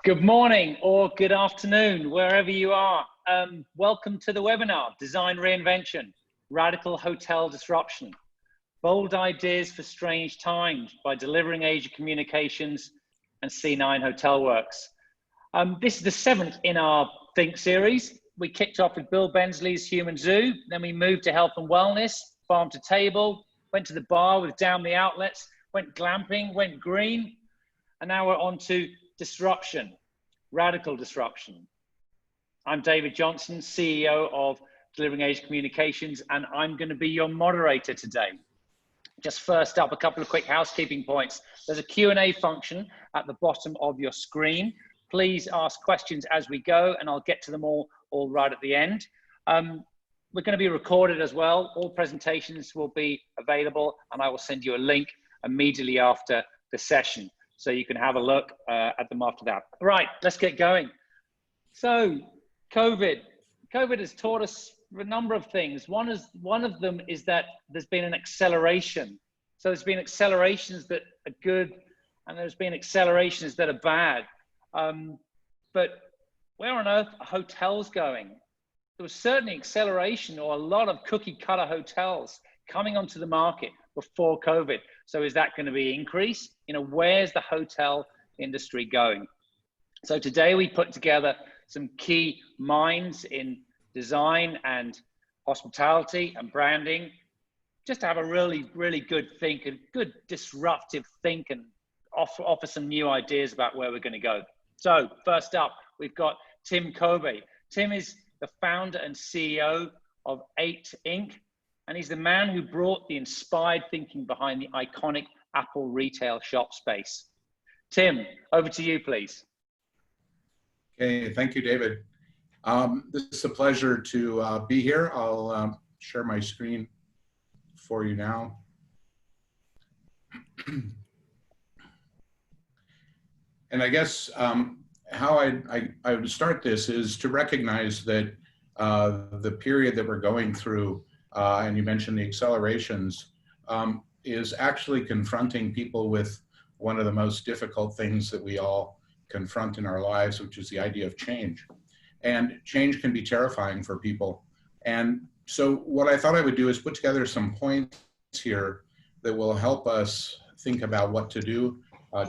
Good morning or good afternoon, wherever you are. Welcome to the webinar, Design Reinvention, Radical Hotel Disruption, Bold Ideas for Strange Times by Delivering Asia Communications and C9 Hotelworks. This is the 7th in our Think series. We kicked off with Bill Bensley's Human Zoo, then we moved to health and wellness, farm to table, went to the bar with Down the Outlets, went glamping, went green, and now we're on to disruption, radical disruption. I'm David Johnson, CEO of Delivering Asia Communications, and I'm going to be your moderator today. Just first up, a couple of quick housekeeping points. There's a Q&A function at the bottom of your screen. Please ask questions as we go, and I'll get to them all right at the end. We're going to be recorded as well. All presentations will be available, and I will send you a link immediately after the session, so you can have a look at them after that. Right, let's get going. So, COVID has taught us a number of things. One of them is that there's been an acceleration. So there's been accelerations that are good, and there's been accelerations that are bad. But where on earth are hotels going? There was certainly acceleration, or a lot of cookie cutter hotels coming onto the market before COVID. So is that going to be increased? You know, where's the hotel industry going? So today we put together some key minds in design and hospitality and branding, just to have a really, really good think, and good disruptive think, and offer some new ideas about where we're going to go. So first up, we've got Tim Kobe. Tim is the founder and CEO of 8 Inc. And he's the man who brought the inspired thinking behind the iconic Apple retail shop space. Tim, over to you, please. Okay, thank you, David. This is a pleasure to be here. I'll share my screen for you now. And I guess how I would start this is to recognize that the period that we're going through, and you mentioned the accelerations, is actually confronting people with one of the most difficult things that we all confront in our lives, which is the idea of change. And change can be terrifying for people. And so what I thought I would do is put together some points here that will help us think about what to do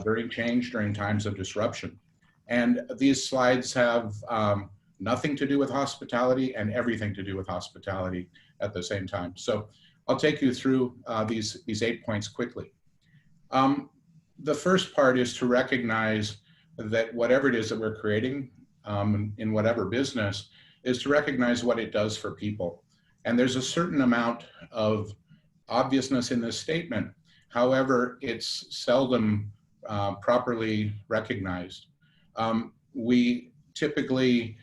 during change, during times of disruption. And these slides have nothing to do with hospitality and everything to do with hospitality at the same time. So I'll take you through these 8 points quickly. The first part is to recognize that whatever it is that we're creating in whatever business is to recognize what it does for people. And there's a certain amount of obviousness in this statement. However, it's seldom properly recognized. We typically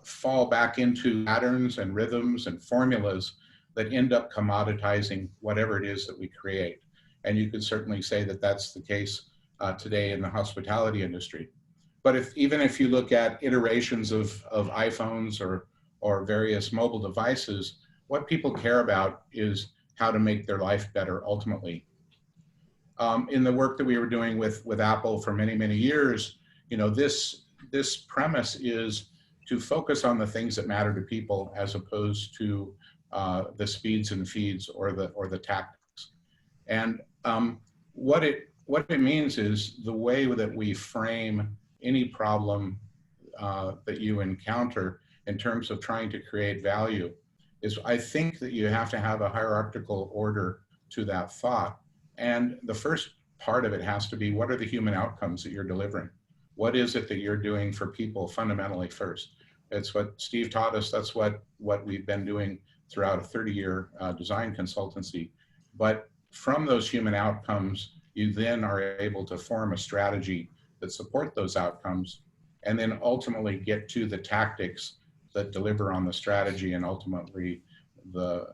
fall back into patterns and rhythms and formulas that end up commoditizing whatever it is that we create. And you could certainly say that that's the case today in the hospitality industry. But even if you look at iterations of iPhones or various mobile devices, what people care about is how to make their life better ultimately. In the work that we were doing with Apple for many, many years, you know, this premise is to focus on the things that matter to people as opposed to the speeds and feeds or the tactics. And what it means is the way that we frame any problem that you encounter in terms of trying to create value is, I think that you have to have a hierarchical order to that thought. And the first part of it has to be, what are the human outcomes that you're delivering? What is it that you're doing for people fundamentally first? It's what Steve taught us. That's what we've been doing throughout a 30-year design consultancy. But from those human outcomes, you then are able to form a strategy that support those outcomes, and then ultimately get to the tactics that deliver on the strategy and ultimately the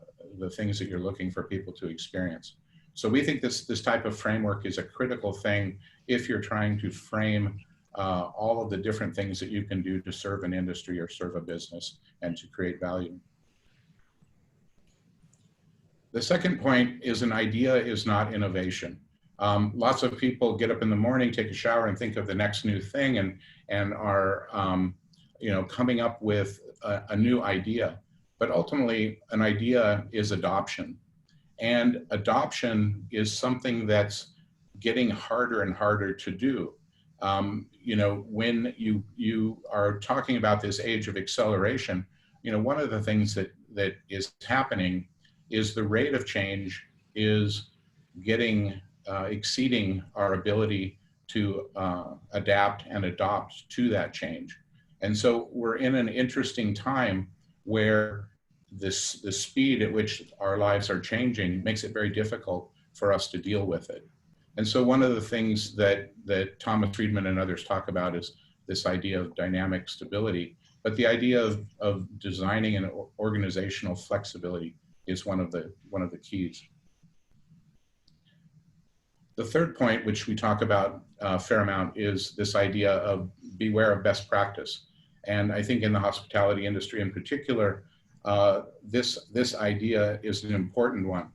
things that you're looking for people to experience. So we think this type of framework is a critical thing if you're trying to frame all of the different things that you can do to serve an industry or serve a business and to create value. The second point is, an idea is not innovation. Lots of people get up in the morning, take a shower, and think of the next new thing, and are coming up with a new idea. But ultimately, an idea is adoption, and adoption is something that's getting harder and harder to do. When you are talking about this age of acceleration, one of the things that is happening is the rate of change is getting exceeding our ability to adapt and adopt to that change. And so we're in an interesting time where the speed at which our lives are changing makes it very difficult for us to deal with it. And so one of the things that Thomas Friedman and others talk about is this idea of dynamic stability, but the idea of designing an organizational flexibility is one of the keys. The third point, which we talk about a fair amount, is this idea of beware of best practice. And I think in the hospitality industry in particular, this idea is an important one.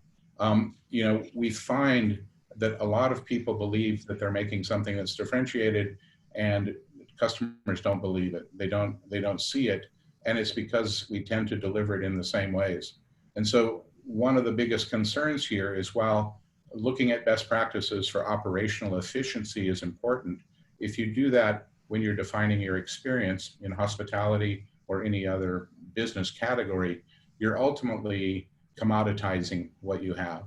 We find that a lot of people believe that they're making something that's differentiated, and customers don't believe it. They don't see it, and it's because we tend to deliver it in the same ways. And so one of the biggest concerns here is, while looking at best practices for operational efficiency is important, if you do that when you're defining your experience in hospitality or any other business category, you're ultimately commoditizing what you have.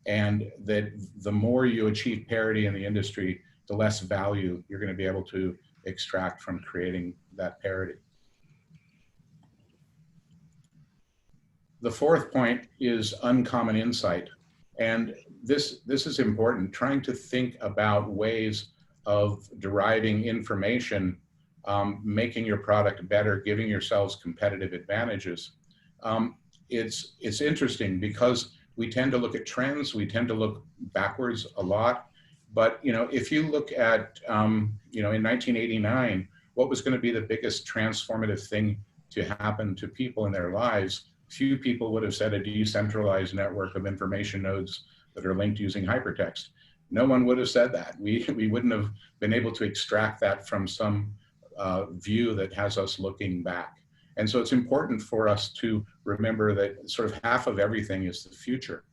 And that the more you achieve parity in the industry, the less value you're going to be able to extract from creating that parity. The fourth point is uncommon insight. And this is important, trying to think about ways of deriving information, making your product better, giving yourselves competitive advantages. It's interesting because we tend to look at trends, we tend to look backwards a lot. But if you look at in 1989, what was going to be the biggest transformative thing to happen to people in their lives? Few people would have said a decentralized network of information nodes that are linked using hypertext. No one would have said that. We wouldn't have been able to extract that from some view that has us looking back. And so it's important for us to remember that sort of half of everything is the future.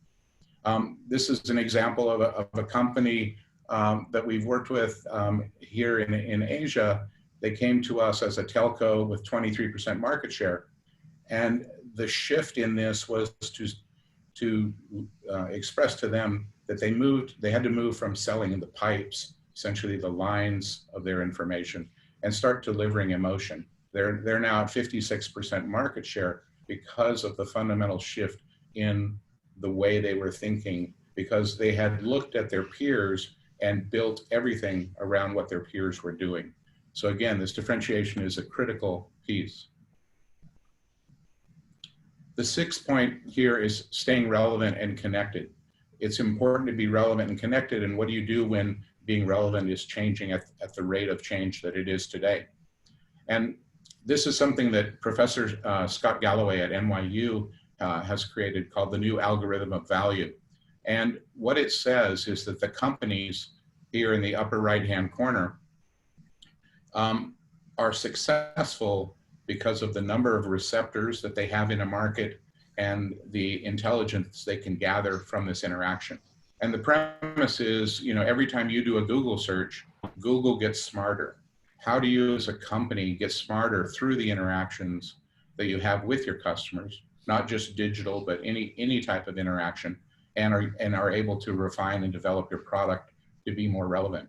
This is an example of a company that we've worked with here in Asia. They came to us as a telco with 23% market share. And the shift in this was to express to them that they had to move from selling the pipes, essentially the lines of their information, and start delivering emotion. They're now at 56% market share because of the fundamental shift in the way they were thinking, because they had looked at their peers and built everything around what their peers were doing. So again, this differentiation is a critical piece. The sixth point here is staying relevant and connected. It's important to be relevant and connected, and what do you do when being relevant is changing at the rate of change that it is today? And this is something that Professor Scott Galloway at NYU has created, called the new algorithm of value. And what it says is that the companies here in the upper right-hand corner are successful because of the number of receptors that they have in a market and the intelligence they can gather from this interaction. And the premise is, every time you do a Google search, Google gets smarter. How do you as a company get smarter through the interactions that you have with your customers, not just digital, but any type of interaction, and are able to refine and develop your product to be more relevant?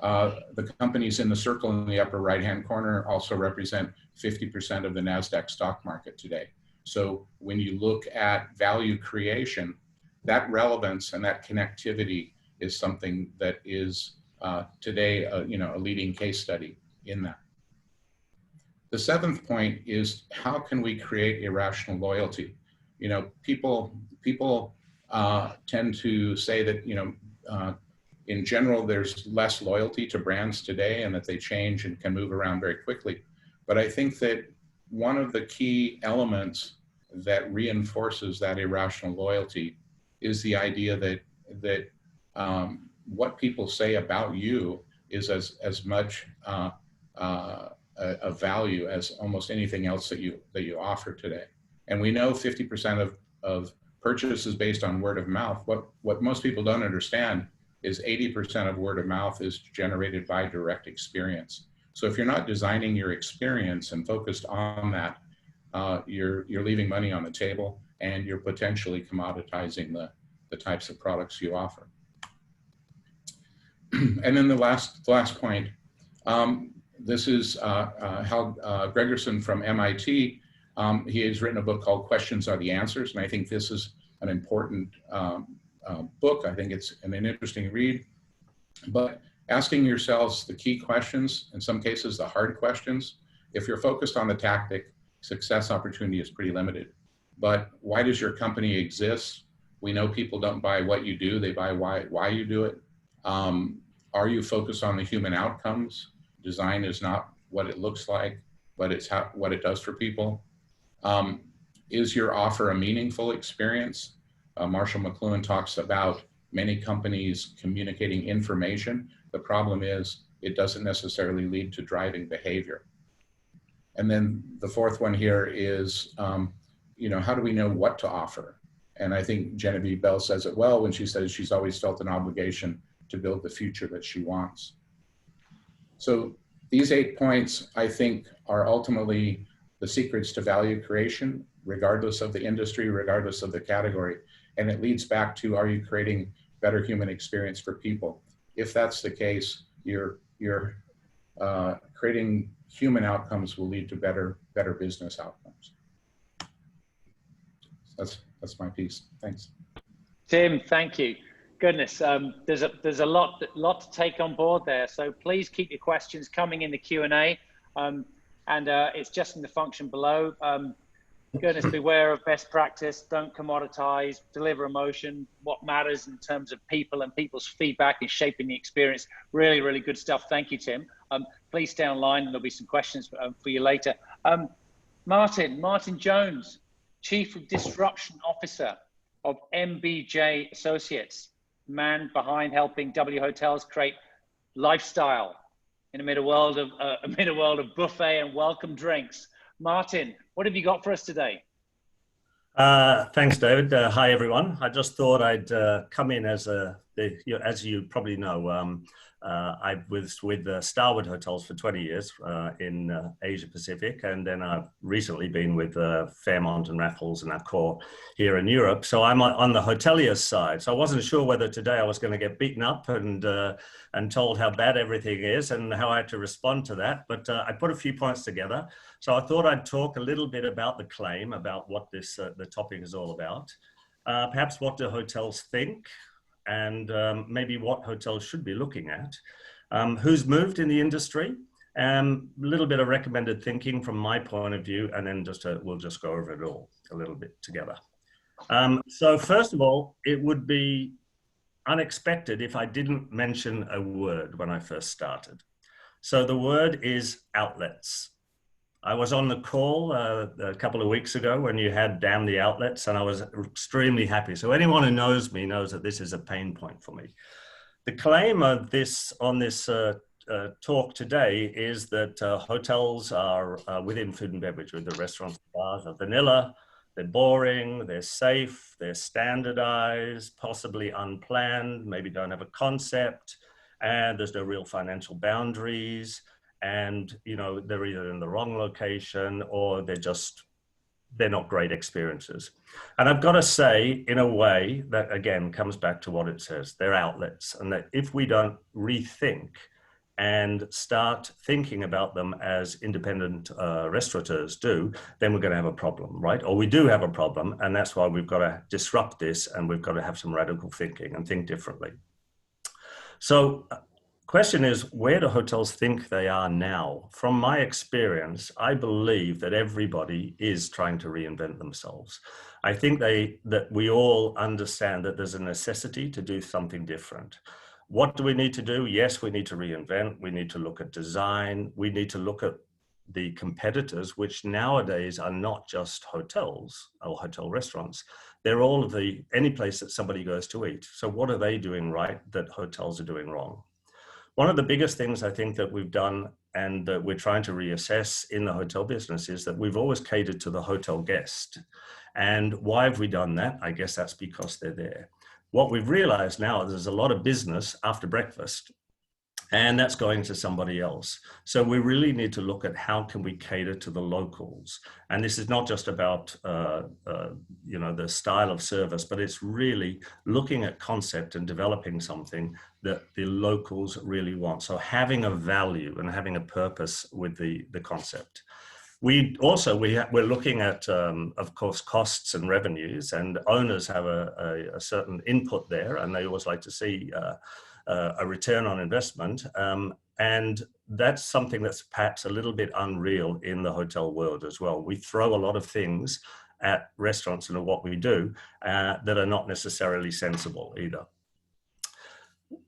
The companies in the circle in the upper right-hand corner also represent 50% of the NASDAQ stock market today. So when you look at value creation, that relevance and that connectivity is something that is today a leading case study in that. The seventh point is, how can we create irrational loyalty? People tend to say that in general, there's less loyalty to brands today and that they change and can move around very quickly. But I think that one of the key elements that reinforces that irrational loyalty is the idea that what people say about you is as much a value as almost anything else that you offer today. And we know 50% of purchases based on word of mouth. What most people don't understand is 80% of word of mouth is generated by direct experience. So if you're not designing your experience and focused on that, you're leaving money on the table, and you're potentially commoditizing the types of products you offer. And then the last point, this is Hal Gregerson from MIT. He has written a book called Questions Are the Answers, and I think this is an important book. I think it's an interesting read. But asking yourselves the key questions, in some cases the hard questions, if you're focused on the tactic, success opportunity is pretty limited. But why does your company exist? We know people don't buy what you do, they buy why you do it. Are you focused on the human outcomes? Design is not what it looks like, but it's what it does for people. Is your offer a meaningful experience? Marshall McLuhan talks about many companies communicating information. The problem is it doesn't necessarily lead to driving behavior. And then the fourth one here is, how do we know what to offer? And I think Genevieve Bell says it well when she says she's always felt an obligation to build the future that she wants. So these 8 points, I think, are ultimately the secrets to value creation, regardless of the industry, regardless of the category. And it leads back to, are you creating better human experience for people? If that's the case, you're creating human outcomes will lead to better business outcomes. That's my piece. Thanks. Tim, thank you. Goodness, there's a lot to take on board there. So please keep your questions coming in the Q&A, and it's just in the function below. Goodness, beware of best practice. Don't commoditize. Deliver emotion. What matters in terms of people and people's feedback is shaping the experience. Really, really good stuff. Thank you, Tim. Please stay online, and there'll be some questions for you later. Martin Jones, Chief of Disruption Officer of MBJ Associates, man behind helping W Hotels create lifestyle in a middle world of buffet and welcome drinks. Martin, what have you got for us today? Thanks, David. Hi, everyone. I just thought I'd come in as you probably know, I was with Starwood Hotels for 20 years in Asia Pacific, and then I've recently been with Fairmont and Raffles and Accor here in Europe. So I'm on the hoteliers side. So I wasn't sure whether today I was going to get beaten up and told how bad everything is and how I had to respond to that. But I put a few points together. So I thought I'd talk a little bit about the claim, about what this the topic is all about. Perhaps what do hotels think? And maybe what hotels should be looking at, who's moved in the industry, a little bit of recommended thinking from my point of view, and then we'll just go over it all a little bit together. So first of all, it would be unexpected if I didn't mention a word when I first started. So the word is outlets. I was on the call a couple of weeks ago when you had damn the outlets, and I was extremely happy. So anyone who knows me knows that this is a pain point for me. The claim of this on this talk today is that hotels are within food and beverage, with the restaurants, bars are vanilla, they're boring, they're safe, they're standardized, possibly unplanned, maybe don't have a concept, and there's no real financial boundaries. And, they're either in the wrong location or they're not great experiences. And I've got to say, in a way, that again comes back to what it says, they're outlets. And that if we don't rethink and start thinking about them as independent restaurateurs do, then we're going to have a problem, right? Or we do have a problem. And that's why we've got to disrupt this, and we've got to have some radical thinking and think differently. So, question is, where do hotels think they are now? From my experience, I believe that everybody is trying to reinvent themselves. I think that we all understand that there's a necessity to do something different. What do we need to do? Yes, we need to reinvent. We need to look at design. We need to look at the competitors, which nowadays are not just hotels or hotel restaurants. They're all of any place that somebody goes to eat. So what are they doing right that hotels are doing wrong? One of the biggest things I think that we've done and that we're trying to reassess in the hotel business is that we've always catered to the hotel guest. And why have we done that? I guess that's because they're there. What we've realized now is there's a lot of business after breakfast, and that's going to somebody else. So we really need to look at how can we cater to the locals. And this is not just about the style of service, but it's really looking at concept and developing something that the locals really want. So having a value and having a purpose with the concept. We're looking at, of course, costs and revenues, and owners have a certain input there, and they always like to see a return on investment. And that's something that's perhaps a little bit unreal in the hotel world as well. We throw a lot of things at restaurants and at what we do that are not necessarily sensible either.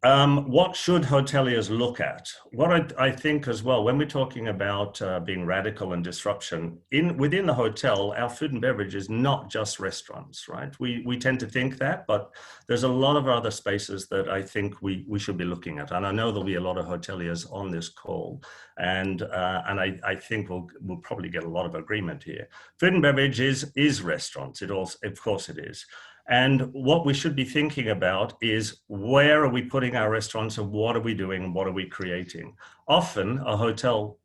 What should hoteliers look at? What I think as well, when we're talking about being radical and disruption, within the hotel, our food and beverage is not just restaurants, right? We tend to think that, but there's a lot of other spaces that I think we should be looking at. And I know there'll be a lot of hoteliers on this call, and I think we'll probably get a lot of agreement here. Food and beverage is restaurants. Of course it is. And what we should be thinking about is where are we putting our restaurants and what are we doing and what are we creating? Often a hotel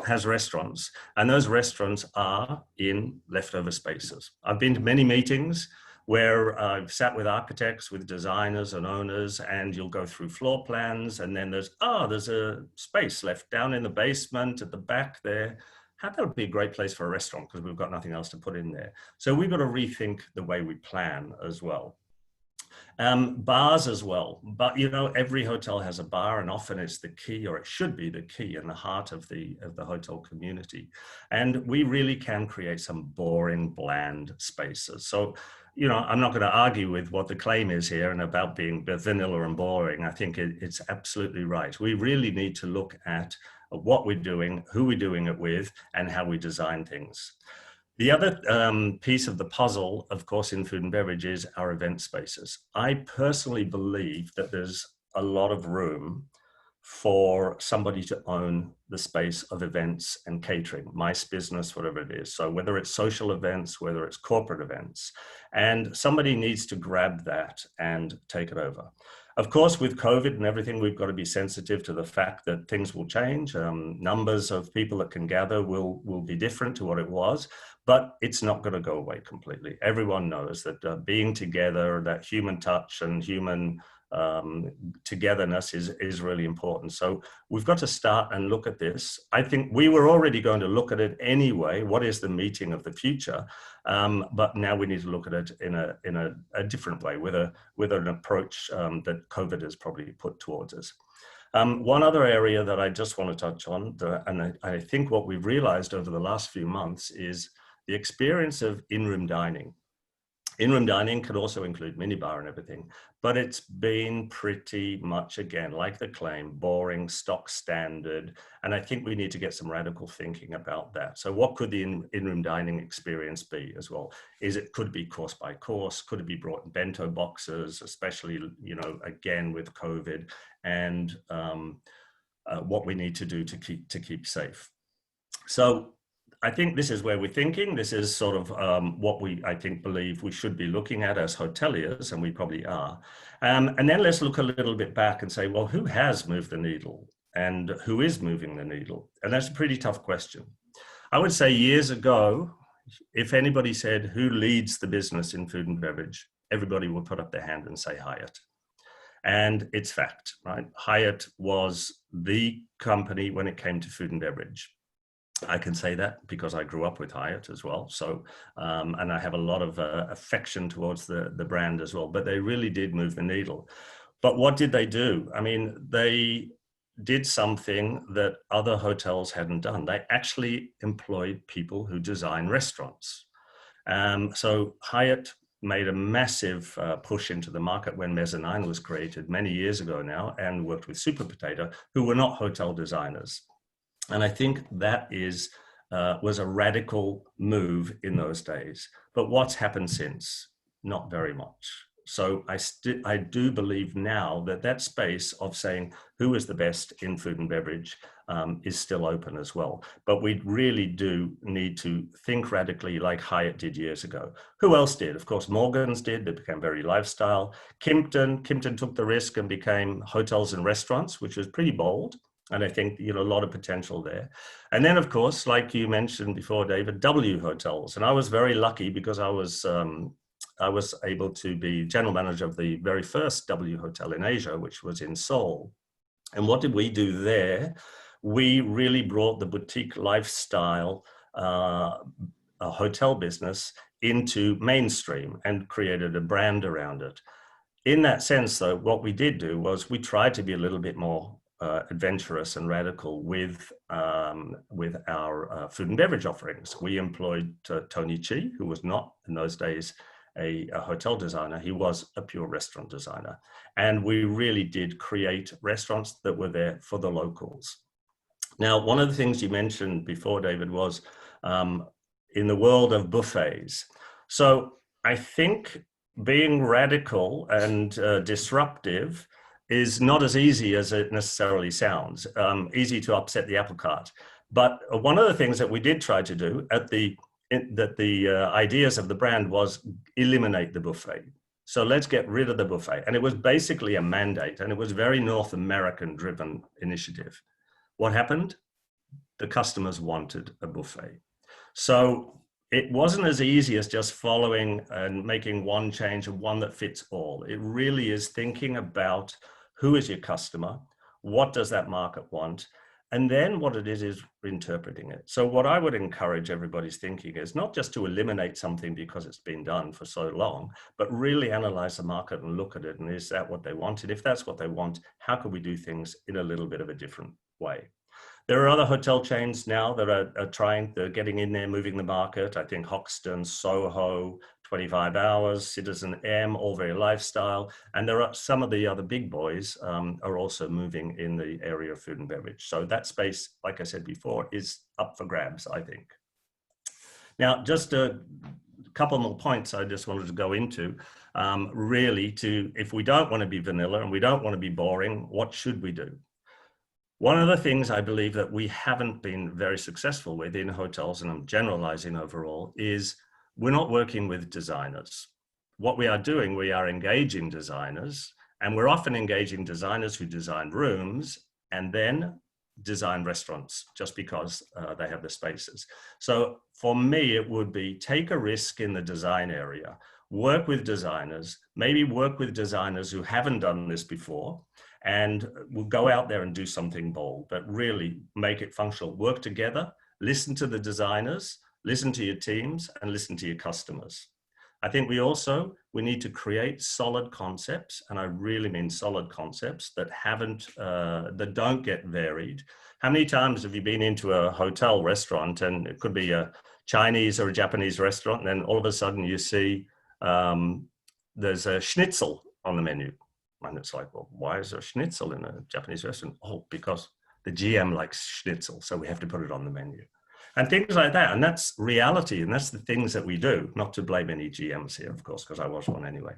has restaurants and those restaurants are in leftover spaces. I've been to many meetings where I've sat with architects, with designers and owners, and you'll go through floor plans and then there's a space left down in the basement at the back there. That would be a great place for a restaurant because we've got nothing else to put in there. So we've got to rethink the way we plan as well. Bars as well, but every hotel has a bar, and often it's the key, or it should be the key in the heart of the hotel community. And we really can create some boring, bland spaces. So I'm not going to argue with what the claim is here and about being vanilla and boring. I think it's absolutely right. We really need to look at what we're doing, who we're doing it with, and how we design things. The other piece of the puzzle, of course, in food and beverage is our event spaces. I personally believe that there's a lot of room for somebody to own the space of events and catering, MICE business, whatever it is. So whether it's social events, whether it's corporate events, and somebody needs to grab that and take it over. Of course, with COVID and everything, we've got to be sensitive to the fact that things will change. Numbers of people that can gather will be different to what it was, but it's not going to go away completely. Everyone knows that being together, that human touch and human togetherness is really important. So we've got to start and look at this. I think we were already going to look at it anyway. What is the meeting of the future? But now we need to look at it in a different way with an approach that COVID has probably put towards us. One other area that I just want to touch on, and I think what we've realized over the last few months is the experience of in-room dining. In-room dining could also include minibar and everything, but it's been pretty much, again, like the claim, boring, stock standard. And I think we need to get some radical thinking about that. So what could the in-room dining experience be as well? Could it be course by course? Could it be brought in bento boxes, especially, again, with COVID, and what we need to do to keep safe. So I think this is where we're thinking. This is sort of what I think believe we should be looking at as hoteliers, and we probably are. And then let's look a little bit back and say, well, who has moved the needle and who is moving the needle? And that's a pretty tough question. I would say years ago, if anybody said who leads the business in food and beverage, everybody would put up their hand and say Hyatt. And it's fact, right? Hyatt was the company when it came to food and beverage. I can say that because I grew up with Hyatt as well. So, and I have a lot of affection towards the brand as well, but they really did move the needle. But what did they do? I mean, they did something that other hotels hadn't done. They actually employed people who design restaurants. So Hyatt made a massive push into the market when Mezzanine was created many years ago now, and worked with Super Potato, who were not hotel designers. And I think that was a radical move in those days. But what's happened since? Not very much. So I do believe now that that space of saying who is the best in food and beverage is still open as well. But we really do need to think radically like Hyatt did years ago. Who else did? Of course, Morgan's did. They became very lifestyle. Kimpton took the risk and became hotels and restaurants, which was pretty bold. And I think, a lot of potential there. And then, of course, like you mentioned before, David, W hotels. And I was very lucky because I was able to be general manager of the very first W hotel in Asia, which was in Seoul. And what did we do there? We really brought the boutique lifestyle hotel business into mainstream and created a brand around it. In that sense, though, what we did do was we tried to be a little bit more adventurous and radical with our food and beverage offerings. We employed Tony Chi, who was not in those days a hotel designer. He was a pure restaurant designer. And we really did create restaurants that were there for the locals. Now, one of the things you mentioned before, David, was in the world of buffets. So I think being radical and disruptive is not as easy as it necessarily sounds, easy to upset the apple cart. But one of the things that we did try to do that the ideas of the brand was eliminate the buffet. So let's get rid of the buffet. And it was basically a mandate, and it was very North American driven initiative. What happened? The customers wanted a buffet. So it wasn't as easy as just following and making one change and one that fits all. It really is thinking about who is your customer, what does that market want, and then what it is interpreting it. So what I would encourage everybody's thinking is not just to eliminate something because it's been done for so long, but really analyze the market and look at it. And is that what they want? And if that's what they want, how can we do things in a little bit of a different way? There are other hotel chains now that they're getting in there, moving the market. I think Hoxton, Soho, 25 Hours, Citizen M, all very lifestyle. And there are some of the other big boys are also moving in the area of food and beverage. So that space, like I said before, is up for grabs, I think. Now, just a couple more points I just wanted to go into. Really, if we don't want to be vanilla and we don't want to be boring, what should we do? One of the things I believe that we haven't been very successful with in hotels, and I'm generalizing overall, is we're not working with designers. What we are doing, we are engaging designers, and we're often engaging designers who design rooms and then design restaurants just because they have the spaces. So for me, it would be take a risk in the design area, work with designers, maybe work with designers who haven't done this before, and we'll go out there and do something bold, but really make it functional. Work together, listen to the designers, listen to your teams, and listen to your customers. I think we need to create solid concepts, and I really mean solid concepts that that don't get varied. How many times have you been into a hotel restaurant, and it could be a Chinese or a Japanese restaurant, and then all of a sudden you see there's a schnitzel on the menu? And it's like, well, why is there a schnitzel in a Japanese restaurant? Oh, because the GM likes schnitzel, so we have to put it on the menu. And things like that. And that's reality. And that's the things that we do. Not to blame any GMs here, of course, because I was one anyway.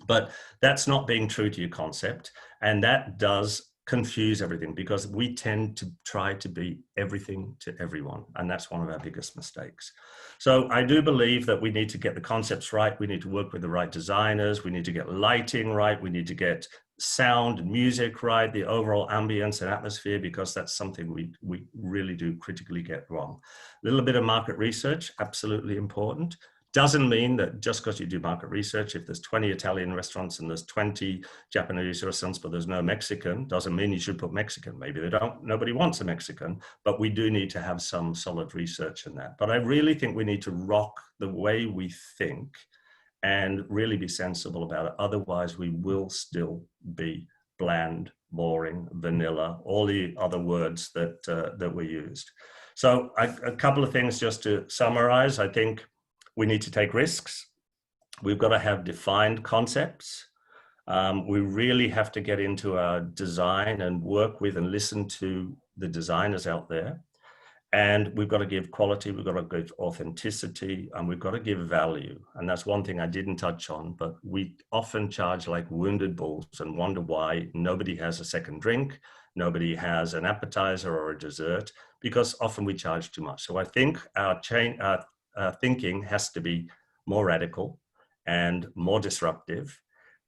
But that's not being true to your concept. And that does confuse everything because we tend to try to be everything to everyone. And that's one of our biggest mistakes. So I do believe that we need to get the concepts right. We need to work with the right designers. We need to get lighting right. We need to get sound and music right, the overall ambience and atmosphere, because that's something we really do critically get wrong. A little bit of market research, absolutely important. Doesn't mean that just because you do market research, if there's 20 Italian restaurants and there's 20 Japanese restaurants, but there's no Mexican, doesn't mean you should put Mexican. Maybe nobody wants a Mexican, but we do need to have some solid research in that. But I really think we need to rock the way we think and really be sensible about it. Otherwise, we will still be bland, boring, vanilla, all the other words that were used. So a couple of things just to summarize. I think we need to take risks. We've got to have defined concepts. We really have to get into our design and work with and listen to the designers out there. And we've got to give quality, we've got to give authenticity, and we've got to give value. And that's one thing I didn't touch on, but we often charge like wounded bulls and wonder why nobody has a second drink, nobody has an appetizer or a dessert, because often we charge too much. So I think our thinking has to be more radical and more disruptive.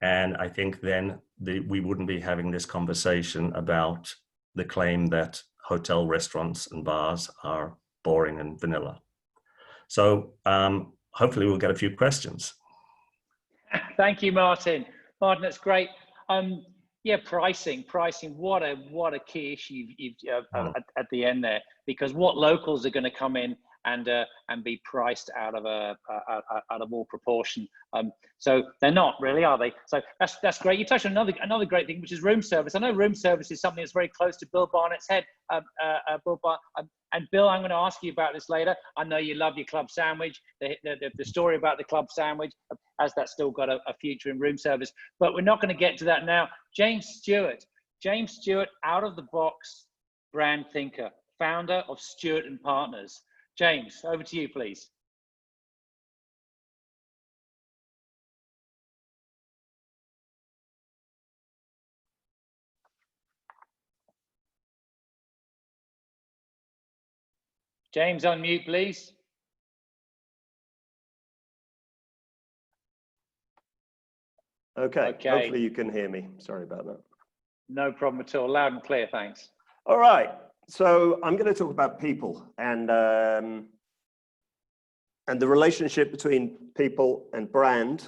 And I think then we wouldn't be having this conversation about the claim that hotel restaurants and bars are boring and vanilla. So hopefully we'll get a few questions. Thank you, Martin. Martin, that's great. Yeah, pricing. What a key issue at the end there, because what locals are going to come in and be priced out of all proportion. So they're not really, are they? So that's great. You touched on another great thing, which is room service. I know room service is something that's very close to Bill Barnett's head. And Bill, I'm going to ask you about this later. I know you love your club sandwich. The story about the club sandwich, has that still got a future in room service? But we're not going to get to that now. James Stewart, out of the box brand thinker, founder of Stewart and Partners. James, over to you, please. James, unmute, please. Okay. Hopefully you can hear me. Sorry about that. No problem at all. Loud and clear, thanks. All right. So I'm going to talk about people and the relationship between people and brand,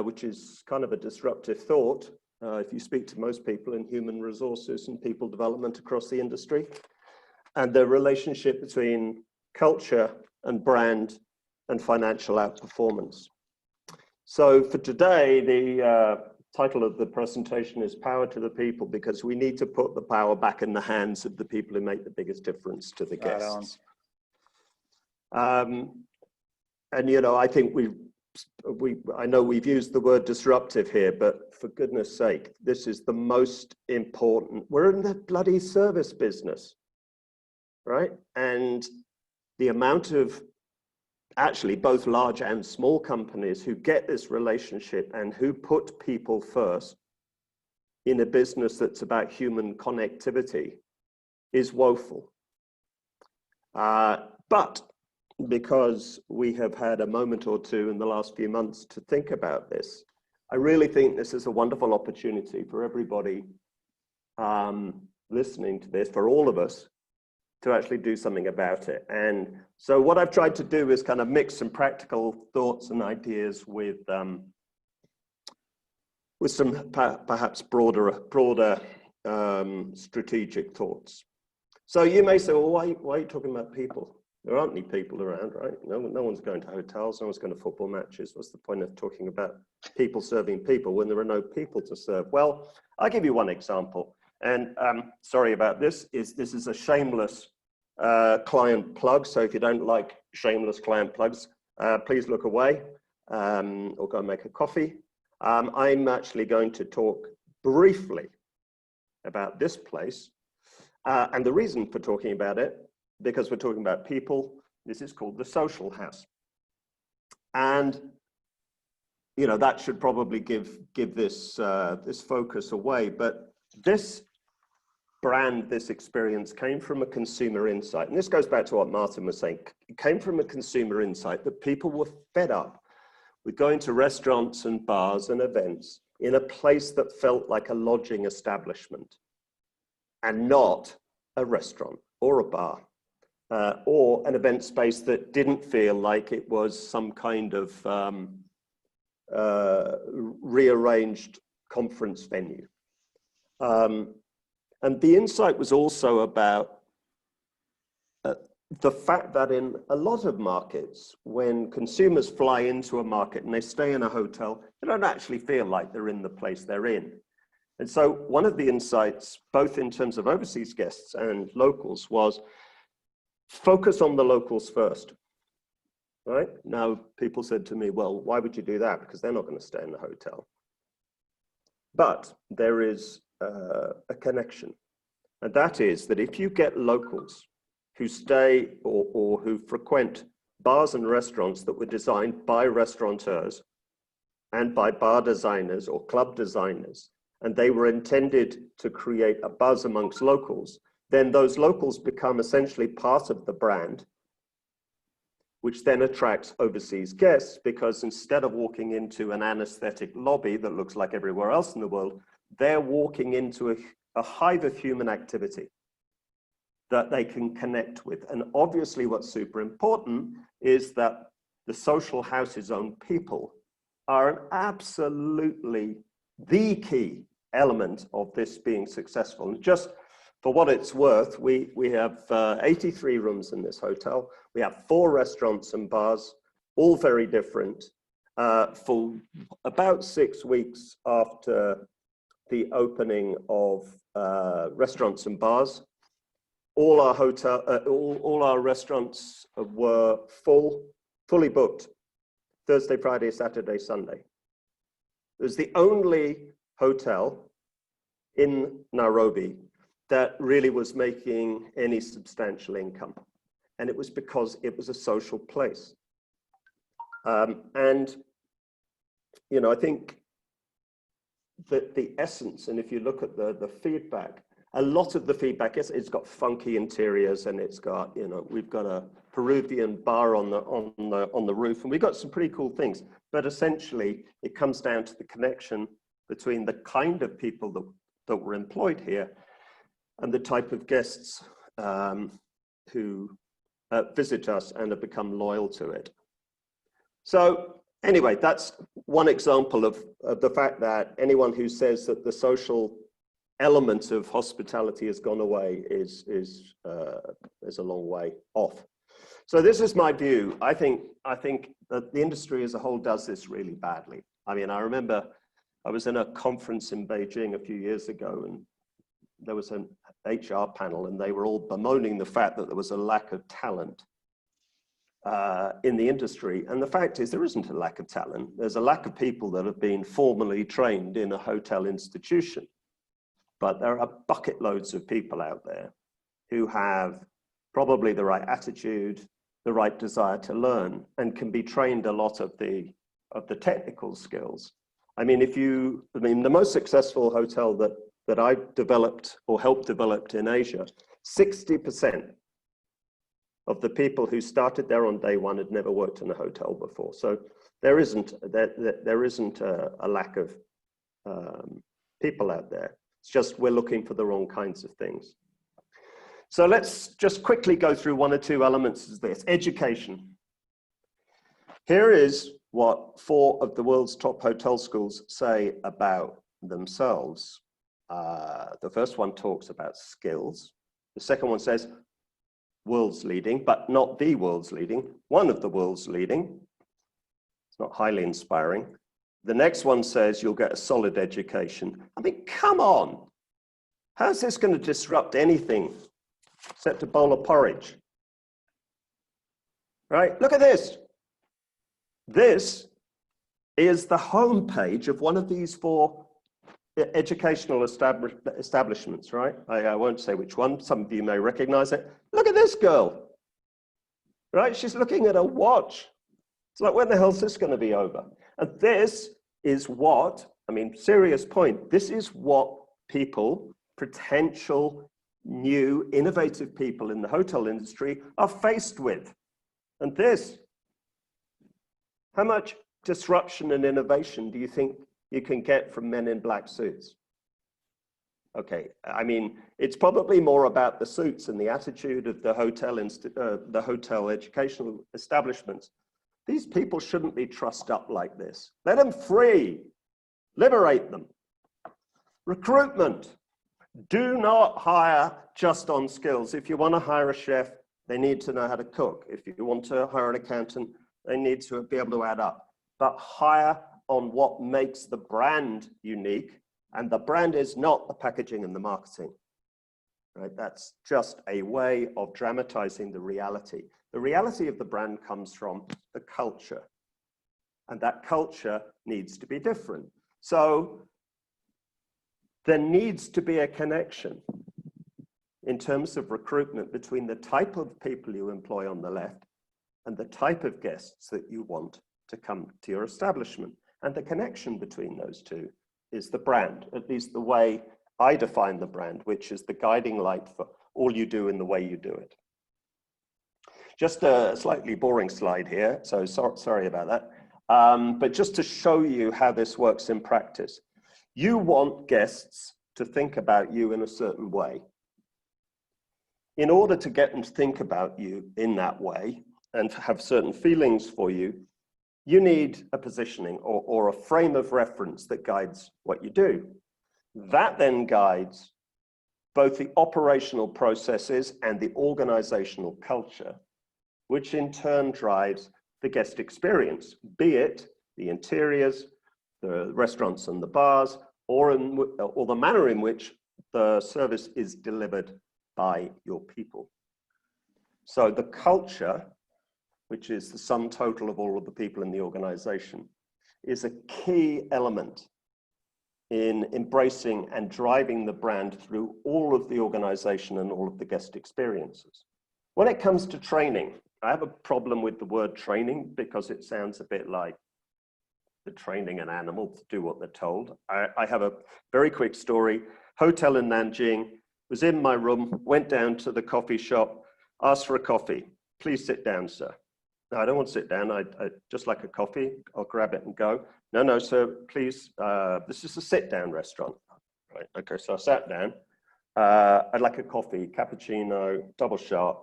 which is kind of a disruptive thought if you speak to most people in human resources and people development across the industry, and the relationship between culture and brand and financial outperformance. So for today, the title of the presentation is Power to the People, because we need to put the power back in the hands of the people who make the biggest difference to the guests. And, you know, I think I know we've used the word disruptive here, but for goodness sake, this is the most important. We're in the bloody service business, right? And the amount of actually both large and small companies who get this relationship and who put people first in a business that's about human connectivity is woeful. But because we have had a moment or two in the last few months to think about this, I really think this is a wonderful opportunity for everybody listening to this, for all of us, to actually do something about it. And so what I've tried to do is kind of mix some practical thoughts and ideas with some perhaps broader strategic thoughts. So you may say, well, why are you talking about people? There aren't any people around, right? No one's going to hotels, no one's going to football matches. What's the point of talking about people serving people when there are no people to serve? Well, I'll give you one example. And sorry about this. This is a shameless client plug. So if you don't like shameless client plugs, please look away or go and make a coffee. I'm actually going to talk briefly about this place. And the reason for talking about it, because we're talking about people, this is called the Social House. And you know, that should probably give this this focus away. But this brand, this experience came from a consumer insight. And this goes back to what Martin was saying. It came from a consumer insight that people were fed up with going to restaurants and bars and events in a place that felt like a lodging establishment and not a restaurant or a bar or an event space that didn't feel like it was some kind of rearranged conference venue. And the insight was also about the fact that in a lot of markets, when consumers fly into a market and they stay in a hotel, they don't actually feel like they're in the place they're in. And so one of the insights, both in terms of overseas guests and locals, was focus on the locals first. Right? Now, people said to me, well, why would you do that? Because they're not going to stay in the hotel. But there is a connection. And that is that if you get locals who stay or who frequent bars and restaurants that were designed by restaurateurs and by bar designers or club designers, and they were intended to create a buzz amongst locals, then those locals become essentially part of the brand, which then attracts overseas guests, because instead of walking into an anesthetic lobby that looks like everywhere else in the world, they're walking into a hive of human activity that they can connect with. And obviously what's super important is that the social house's own people are an absolutely the key element of this being successful. And just for what it's worth, we have 83 rooms in this hotel. We have 4 restaurants and bars, all very different. For about 6 weeks after the opening of restaurants and bars, all our restaurants were fully booked, Thursday, Friday, Saturday, Sunday. It was the only hotel in Nairobi that really was making any substantial income. And it was because it was a social place. And, you know, I think that the essence, and if you look at the feedback, a lot of the feedback is it's got funky interiors, and it's got, you know, we've got a Peruvian bar on the roof, and we've got some pretty cool things. But essentially, it comes down to the connection between the kind of people that were employed here and the type of guests who visit us and have become loyal to it. So anyway, that's one example of the fact that anyone who says that the social element of hospitality has gone away is a long way off. So this is my view. I think that the industry as a whole does this really badly. I mean, I remember I was in a conference in Beijing a few years ago, and there was an HR panel, and they were all bemoaning the fact that there was a lack of talent in the industry. And the fact is, there isn't a lack of talent. There's a lack of people that have been formally trained in a hotel institution. But there are bucket loads of people out there who have probably the right attitude, the right desire to learn, and can be trained a lot of the technical skills. I mean, the most successful hotel that I developed or helped develop in Asia, 60% of the people who started there on day one had never worked in a hotel before. So there isn't a lack of people out there. It's just we're looking for the wrong kinds of things. So let's just quickly go through one or two elements of this. Education. Here is what 4 of the world's top hotel schools say about themselves. The first one talks about skills. The second one says world's leading, but not the world's leading, one of the world's leading. It's not highly inspiring. The next one says you'll get a solid education. I mean, come on. How's this going to disrupt anything except a bowl of porridge? Right? Look at this. This is the homepage of one of these 4 educational establishments, right? I won't say which one. Some of you may recognize it. Look at this girl, right? She's looking at a watch. It's like, when the hell is this going to be over? And this is what, I mean, serious point. This is what people, potential, new, innovative people in the hotel industry are faced with. And this, how much disruption and innovation do you think you can get from men in black suits? Okay, I mean, it's probably more about the suits and the attitude of the hotel educational establishments. These people shouldn't be trussed up like this. Let them free, liberate them. Recruitment. Do not hire just on skills. If you want to hire a chef, they need to know how to cook. If you want to hire an accountant, they need to be able to add up. But hire on what makes the brand unique. And the brand is not the packaging and the marketing. Right? That's just a way of dramatizing the reality. The reality of the brand comes from the culture. And that culture needs to be different. So there needs to be a connection in terms of recruitment between the type of people you employ on the left and the type of guests that you want to come to your establishment. And the connection between those two is the brand, at least the way I define the brand, which is the guiding light for all you do in the way you do it. Just a slightly boring slide here, so sorry about that. But just to show you how this works in practice. You want guests to think about you in a certain way. In order to get them to think about you in that way and to have certain feelings for you, you need a positioning or a frame of reference that guides what you do. That then guides both the operational processes and the organizational culture, which in turn drives the guest experience, be it the interiors, the restaurants and the bars, or the manner in which the service is delivered by your people. So the culture, which is the sum total of all of the people in the organization, is a key element in embracing and driving the brand through all of the organization and all of the guest experiences. When it comes to training, I have a problem with the word training because it sounds a bit like the training an animal to do what they're told. I have a very quick story. Hotel in Nanjing, was in my room, went down to the coffee shop, asked for a coffee. Please sit down, sir. No, I don't want to sit down. I just like a coffee. I'll grab it and go. No, sir, please. This is a sit-down restaurant. Right, okay, so I sat down. I'd like a coffee, cappuccino, double shot.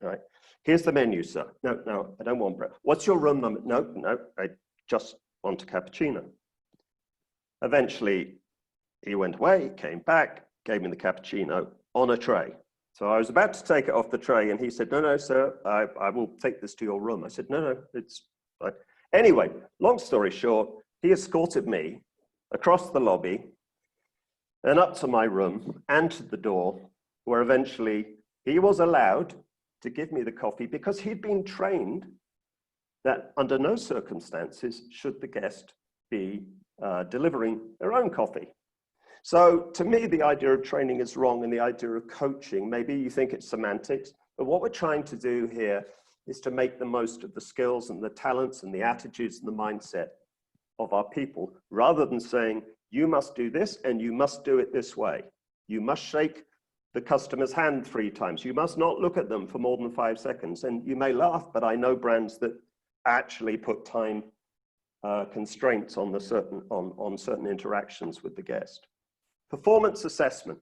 All right, here's the menu, sir. No, I don't want bread. What's your room number? No, I just want a cappuccino. Eventually, he went away, came back, gave me the cappuccino on a tray. So I was about to take it off the tray and he said, no, sir, I will take this to your room. I said, no, it's fine. Anyway, long story short, he escorted me across the lobby and up to my room and to the door, where eventually he was allowed to give me the coffee because he'd been trained that under no circumstances should the guest be delivering their own coffee. So to me, the idea of training is wrong, and the idea of coaching, maybe you think it's semantics, but what we're trying to do here is to make the most of the skills and the talents and the attitudes and the mindset of our people, rather than saying, you must do this and you must do it this way. You must shake the customer's hand 3 times. You must not look at them for more than 5 seconds. And you may laugh, but I know brands that actually put time constraints on certain interactions with the guest. Performance assessment.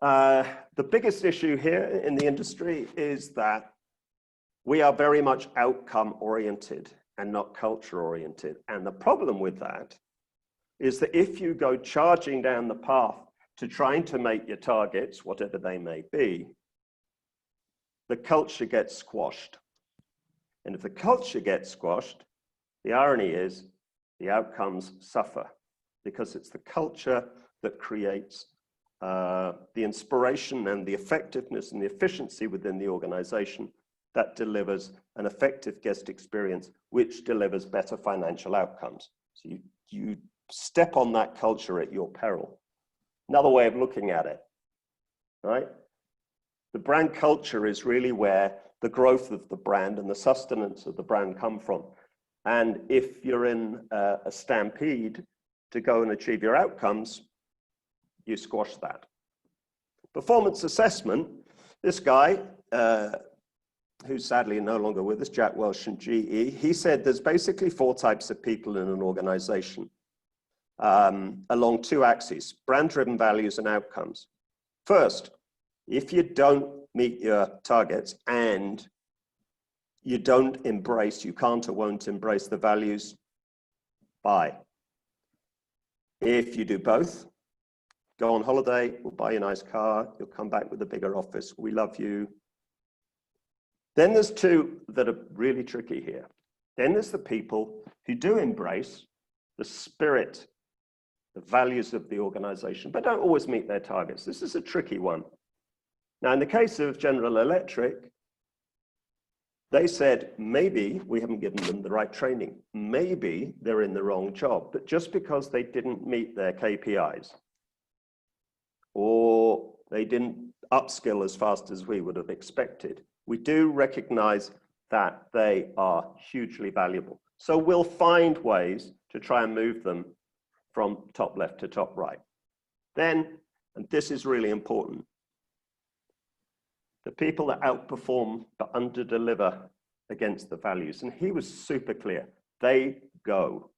The biggest issue here in the industry is that we are very much outcome oriented and not culture oriented. And the problem with that is that if you go charging down the path to trying to make your targets, whatever they may be, the culture gets squashed. And if the culture gets squashed, the irony is the outcomes suffer, because it's the culture that creates the inspiration and the effectiveness and the efficiency within the organization that delivers an effective guest experience, which delivers better financial outcomes. So you step on that culture at your peril. Another way of looking at it, right? The brand culture is really where the growth of the brand and the sustenance of the brand come from. And if you're in a stampede to go and achieve your outcomes, you squash that. Performance assessment, this guy, who's sadly no longer with us, Jack Welch from GE, he said there's basically 4 types of people in an organization along 2 axes, brand-driven values and outcomes. First, if you don't meet your targets and you can't or won't embrace the values, bye. If you do both, go on holiday, we'll buy you a nice car, you'll come back with a bigger office, we love you. Then there's 2 that are really tricky here. Then there's the people who do embrace the spirit, the values of the organization, but don't always meet their targets. This is a tricky one. Now, in the case of General Electric, they said, maybe we haven't given them the right training. Maybe they're in the wrong job, but just because they didn't meet their KPIs or They didn't upskill as fast as we would have expected. We do recognize that they are hugely valuable. So we'll find ways to try and move them from top left to top right. Then, and this is really important, the people that outperform but underdeliver against the values, and he was super clear, they go.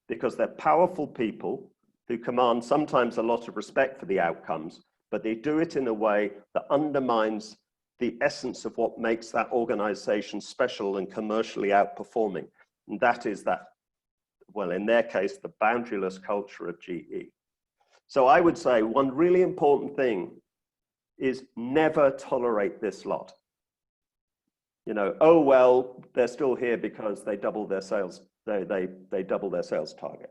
Because they're powerful people who command sometimes a lot of respect for the outcomes, but they do it in a way that undermines the essence of what makes that organization special and commercially outperforming. And that is that, well, in their case, the boundaryless culture of GE. So I would say one really important thing is never tolerate this lot. You know, oh, well, they're still here because they double their sales, they double their sales target,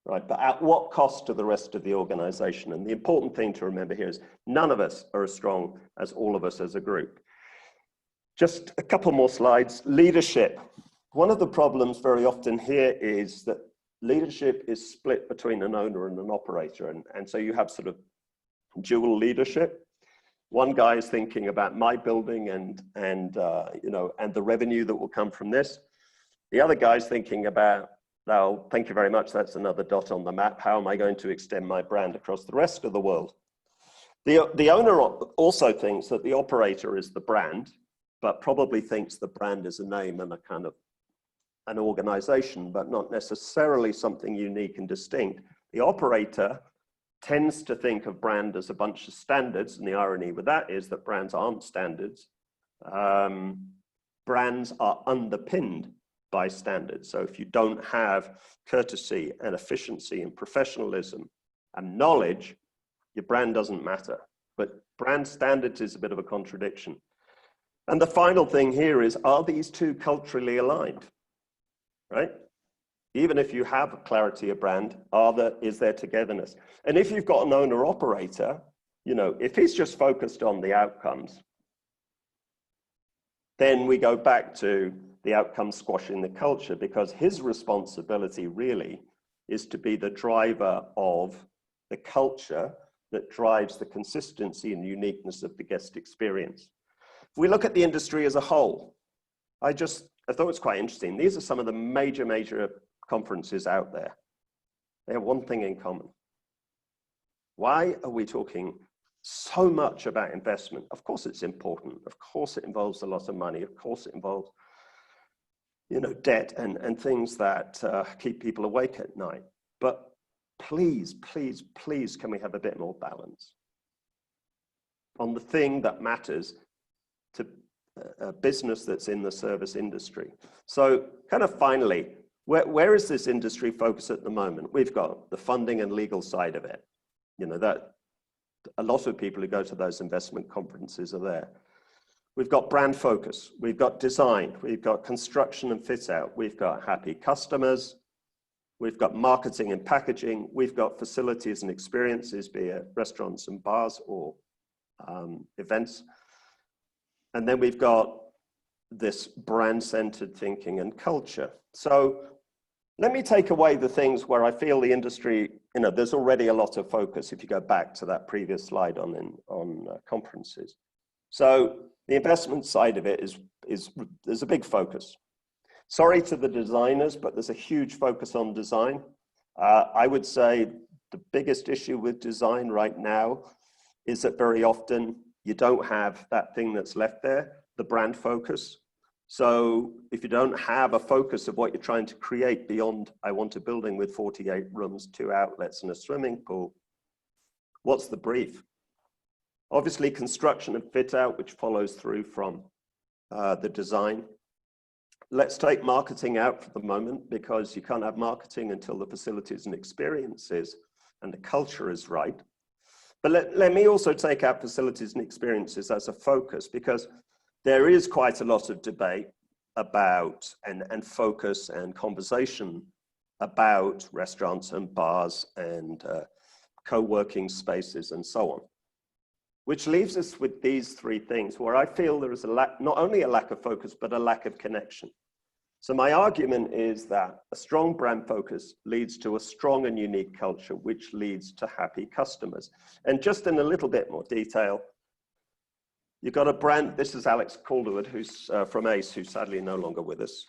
right? But at what cost to the rest of the organization? And the important thing to remember here is none of us are as strong as all of us as a group. Just a couple more slides. Leadership. One of the problems very often here is that leadership is split between an owner and an operator. And so you have sort of dual leadership. One guy is thinking about my building and the revenue that will come from this. The other guy's thinking about, oh, thank you very much, that's another dot on the map. How am I going to extend my brand across the rest of the world? The owner also thinks that the operator is the brand, but probably thinks the brand is a name and a kind of an organization, but not necessarily something unique and distinct. The operator tends to think of brand as a bunch of standards, and the irony with that is that brands aren't standards. Brands are underpinned by standards. So if you don't have courtesy and efficiency and professionalism and knowledge, your brand doesn't matter. But brand standards is a bit of a contradiction. And the final thing here is, are these two culturally aligned, right? Even if you have clarity of brand, is there togetherness? And if you've got an owner operator, you know, if he's just focused on the outcomes, then we go back to the outcome squashing the culture, because his responsibility really is to be the driver of the culture that drives the consistency and uniqueness of the guest experience. If we look at the industry as a whole, I thought it was quite interesting. These are some of the major conferences out there. They have one thing in common. Why are we talking so much about investment? Of course it's important. Of course it involves a lot of money. Of course it involves, you know, debt and things that keep people awake at night. But please, please, please, can we have a bit more balance on the thing that matters to a business that's in the service industry? So kind of finally, where is this industry focus at the moment? We've got the funding and legal side of it. You know, that a lot of people who go to those investment conferences are there. We've got brand focus, we've got design, we've got construction and fit out, we've got happy customers, we've got marketing and packaging, we've got facilities and experiences, be it restaurants and bars or events. And then we've got this brand-centered thinking and culture. So let me take away the things where I feel the industry, you know, there's already a lot of focus if you go back to that previous slide on conferences. So the investment side of it there's a big focus. Sorry to the designers, but there's a huge focus on design. I would say the biggest issue with design right now is that very often you don't have that thing that's left there, the brand focus. So if you don't have a focus of what you're trying to create beyond, I want a building with 48 rooms, 2 outlets and a swimming pool, what's the brief? Obviously construction and fit out, which follows through from the design. Let's take marketing out for the moment, because you can't have marketing until the facilities and experiences and the culture is right. But let me also take out facilities and experiences as a focus, because there is quite a lot of debate about and focus and conversation about restaurants and bars and co-working spaces and so on. Which leaves us with these three things where I feel there is a lack, not only a lack of focus, but a lack of connection. So my argument is that a strong brand focus leads to a strong and unique culture, which leads to happy customers. And just in a little bit more detail, you've got a brand, this is Alex Caldwell, who's from ACE, who's sadly no longer with us.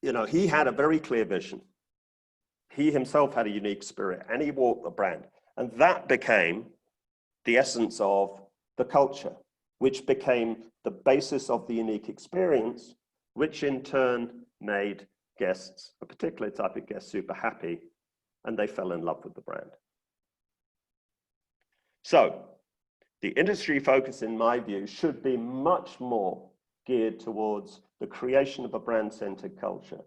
You know, he had a very clear vision. He himself had a unique spirit, and he walked the brand. And that became the essence of the culture, which became the basis of the unique experience, which in turn made guests, a particular type of guest, super happy, and they fell in love with the brand. So the industry focus, in my view, should be much more geared towards the creation of a brand-centered culture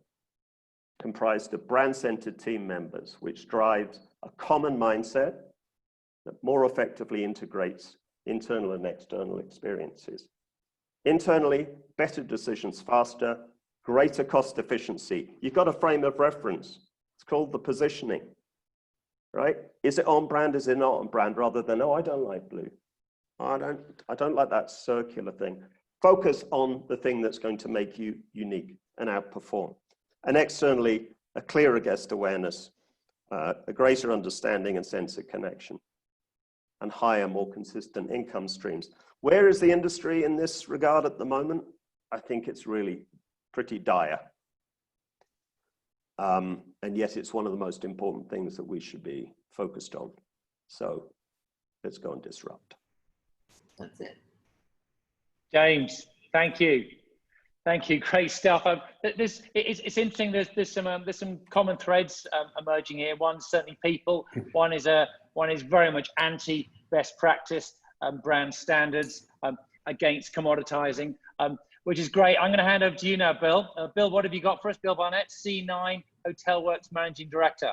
comprised of brand-centered team members, which drives a common mindset that more effectively integrates internal and external experiences. Internally, better decisions faster, greater cost efficiency. You've got a frame of reference. It's called the positioning, right? Is it on brand? Is it not on brand? Rather than, oh, I don't like blue. I don't like that circular thing. Focus on the thing that's going to make you unique and outperform. And externally, a clearer guest awareness, a greater understanding and sense of connection, and higher, more consistent income streams. Where is the industry in this regard at the moment? I think it's really pretty dire. And yet it's one of the most important things that we should be focused on. So let's go and disrupt. That's it. James, thank you. Thank you, great stuff. It's interesting. There's some common threads emerging here. One's certainly people. One is very much anti best practice brand standards against commoditizing, which is great. I'm going to hand over to you now, Bill. Bill, what have you got for us? Bill Barnett, C9 Hotelworks Managing Director.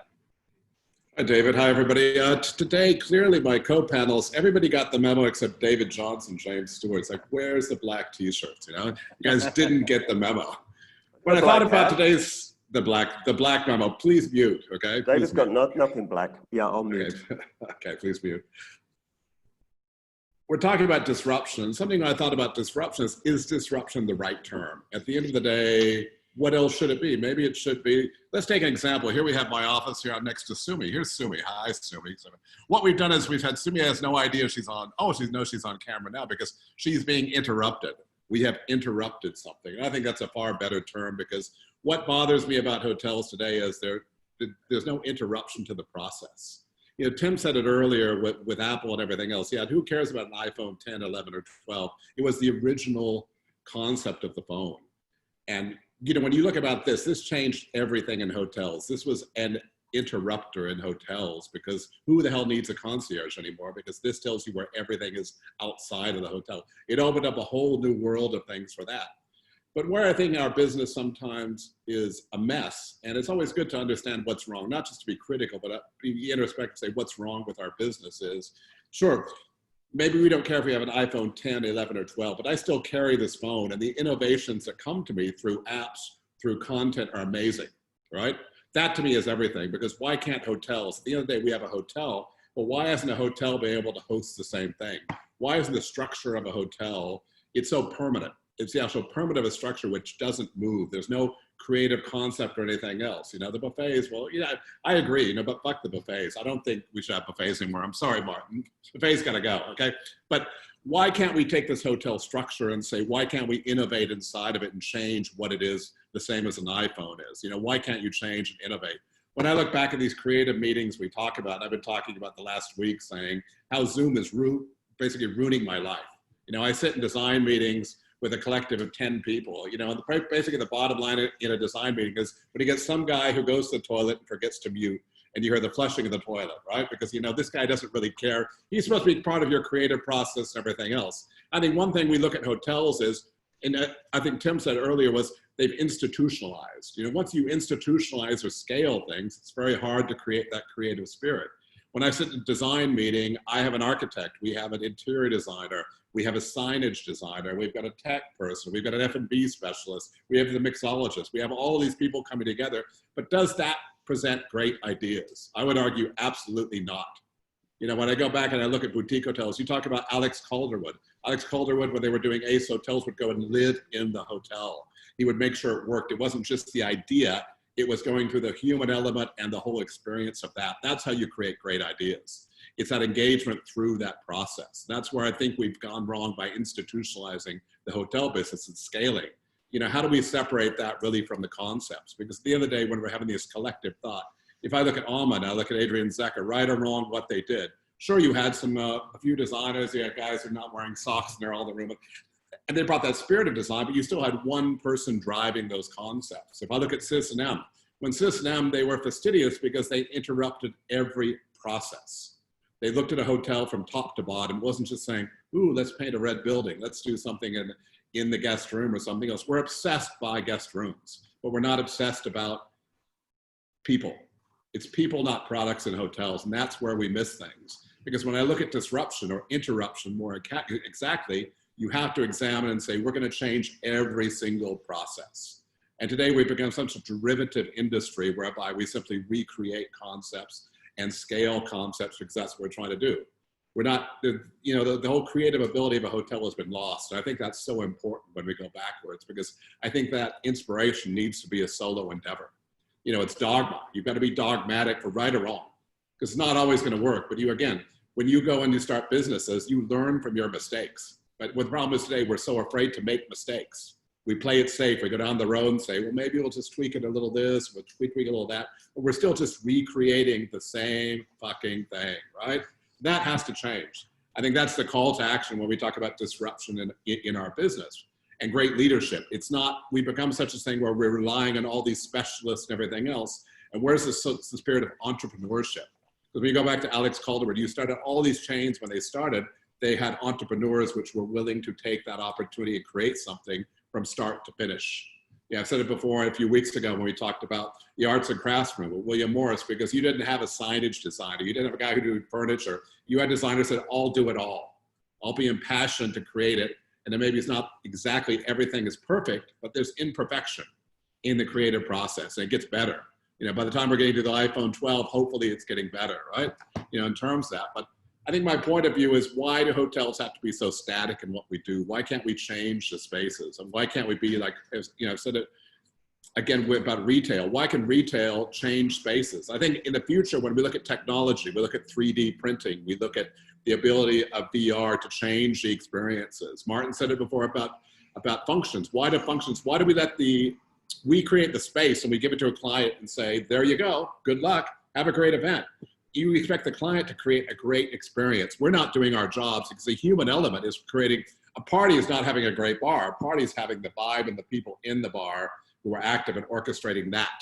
Hi, David. Hi, everybody. Today, clearly, my co-panels, everybody got the memo except David Johnson, James Stewart. It's like, where's the black T-shirts? You know, you guys didn't get the memo. When I thought about today's the black memo, please mute. Okay. David's got nothing black. Yeah, I'll mute. Okay, please mute. We're talking about disruption. And something I thought about disruption is disruption the right term? At the end of the day, what else should it be? Maybe it should be, let's take an example. Here we have my office here. I'm next to Sumi. Here's Sumi. Hi, Sumi. So what we've done is we've had, Sumi has no idea she's on, she's on camera now because she's being interrupted. We have interrupted something. And I think that's a far better term because what bothers me about hotels today is there's no interruption to the process. You know, Tim said it earlier with Apple and everything else. Yeah, who cares about an iPhone 10, 11, or 12? It was the original concept of the phone. And you know, when you look about this changed everything in hotels. This was an interrupter in hotels because who the hell needs a concierge anymore? Because this tells you where everything is outside of the hotel. It opened up a whole new world of things for that. But where I think our business sometimes is a mess, and it's always good to understand what's wrong, not just to be critical, but be introspective, say what's wrong with our business is, sure, maybe we don't care if we have an iPhone 10, 11, or 12, but I still carry this phone, and the innovations that come to me through apps, through content are amazing, right? That to me is everything, because why can't hotels, at the end of the day, we have a hotel, but why hasn't a hotel been able to host the same thing? Why isn't the structure of a hotel, it's so permanent? It's the actual permanent of a structure which doesn't move. There's no creative concept or anything else. You know, the buffets, well, yeah, I agree, you know, but fuck the buffets. I don't think we should have buffets anymore. I'm sorry, Martin. Buffets gotta go, okay? But why can't we take this hotel structure and say, why can't we innovate inside of it and change what it is the same as an iPhone is? You know, why can't you change and innovate? When I look back at these creative meetings we talk about, I've been talking about the last week saying how Zoom is basically ruining my life. You know, I sit in design meetings with a collective of 10 people, you know, and basically the bottom line in a design meeting is when you get some guy who goes to the toilet and forgets to mute and you hear the flushing of the toilet, right? Because, you know, this guy doesn't really care. He's supposed to be part of your creative process and everything else. I think one thing we look at hotels is, and I think Tim said earlier, was they've institutionalized. You know, once you institutionalize or scale things, it's very hard to create that creative spirit. When I sit in a design meeting, I have an architect, we have an interior designer, we have a signage designer, we've got a tech person, we've got an F&B specialist, we have the mixologist, we have all these people coming together. But does that present great ideas? I would argue absolutely not. You know, when I go back and I look at boutique hotels, you talk about Alex Calderwood. Alex Calderwood, when they were doing Ace Hotels, would go and live in the hotel. He would make sure it worked. It wasn't just the idea, it was going through the human element and the whole experience of that. That's how you create great ideas. It's that engagement through that process. That's where I think we've gone wrong by institutionalizing the hotel business and scaling. You know, how do we separate that really from the concepts? Because at the end of the day, when we're having this collective thought, if I look at Alma and I look at Adrian Zecker, right or wrong, what they did. Sure, you had a few designers, you had guys who are not wearing socks and they're all in the room. And they brought that spirit of design, but you still had one person driving those concepts. If I look at Cis&M, when Cis&M, they were fastidious because they interrupted every process. They looked at a hotel from top to bottom. It wasn't just saying, ooh, let's paint a red building. Let's do something in the guest room or something else. We're obsessed by guest rooms, but we're not obsessed about people. It's people, not products in hotels. And that's where we miss things. Because when I look at disruption or interruption more exactly, you have to examine and say, we're going to change every single process. And today we've become such a derivative industry whereby we simply recreate concepts and scale concepts because that's what we're trying to do. We're not, you know, the whole creative ability of a hotel has been lost. And I think that's so important when we go backwards, because I think that inspiration needs to be a solo endeavor. You know, it's dogma. You've got to be dogmatic for right or wrong, because it's not always going to work. But you, again, when you go and you start businesses, you learn from your mistakes. But the problem is today, we're so afraid to make mistakes. We play it safe. We go down the road and say, well, maybe we'll just tweak it a little this, we'll tweak a little that. But we're still just recreating the same fucking thing, right? That has to change. I think that's the call to action when we talk about disruption in our business and great leadership. It's not, we become such a thing where we're relying on all these specialists and everything else. And where's the spirit of entrepreneurship? Because when you go back to Alex Calderwood, you started all these chains when they started, they had entrepreneurs which were willing to take that opportunity and create something from start to finish. Yeah, I've said it before a few weeks ago when we talked about the arts and craftsmen with William Morris, because you didn't have a signage designer. You didn't have a guy who did furniture. You had designers that all do it all. I'll be impassioned to create it. And then maybe it's not exactly everything is perfect, but there's imperfection in the creative process, and it gets better. You know, by the time we're getting to the iPhone 12, hopefully it's getting better, right? You know, in terms of that. But I think my point of view is, why do hotels have to be so static in what we do? Why can't we change the spaces? And why can't we be like, as, you know, I've said it again about retail. Why can retail change spaces? I think in the future, when we look at technology, we look at 3D printing, we look at the ability of VR to change the experiences. Martin said it before about functions. Why do we create the space and we give it to a client and say, there you go, good luck, have a great event. You expect the client to create a great experience. We're not doing our jobs because the human element is creating, a party is not having a great bar. A party is having the vibe and the people in the bar who are active and orchestrating that.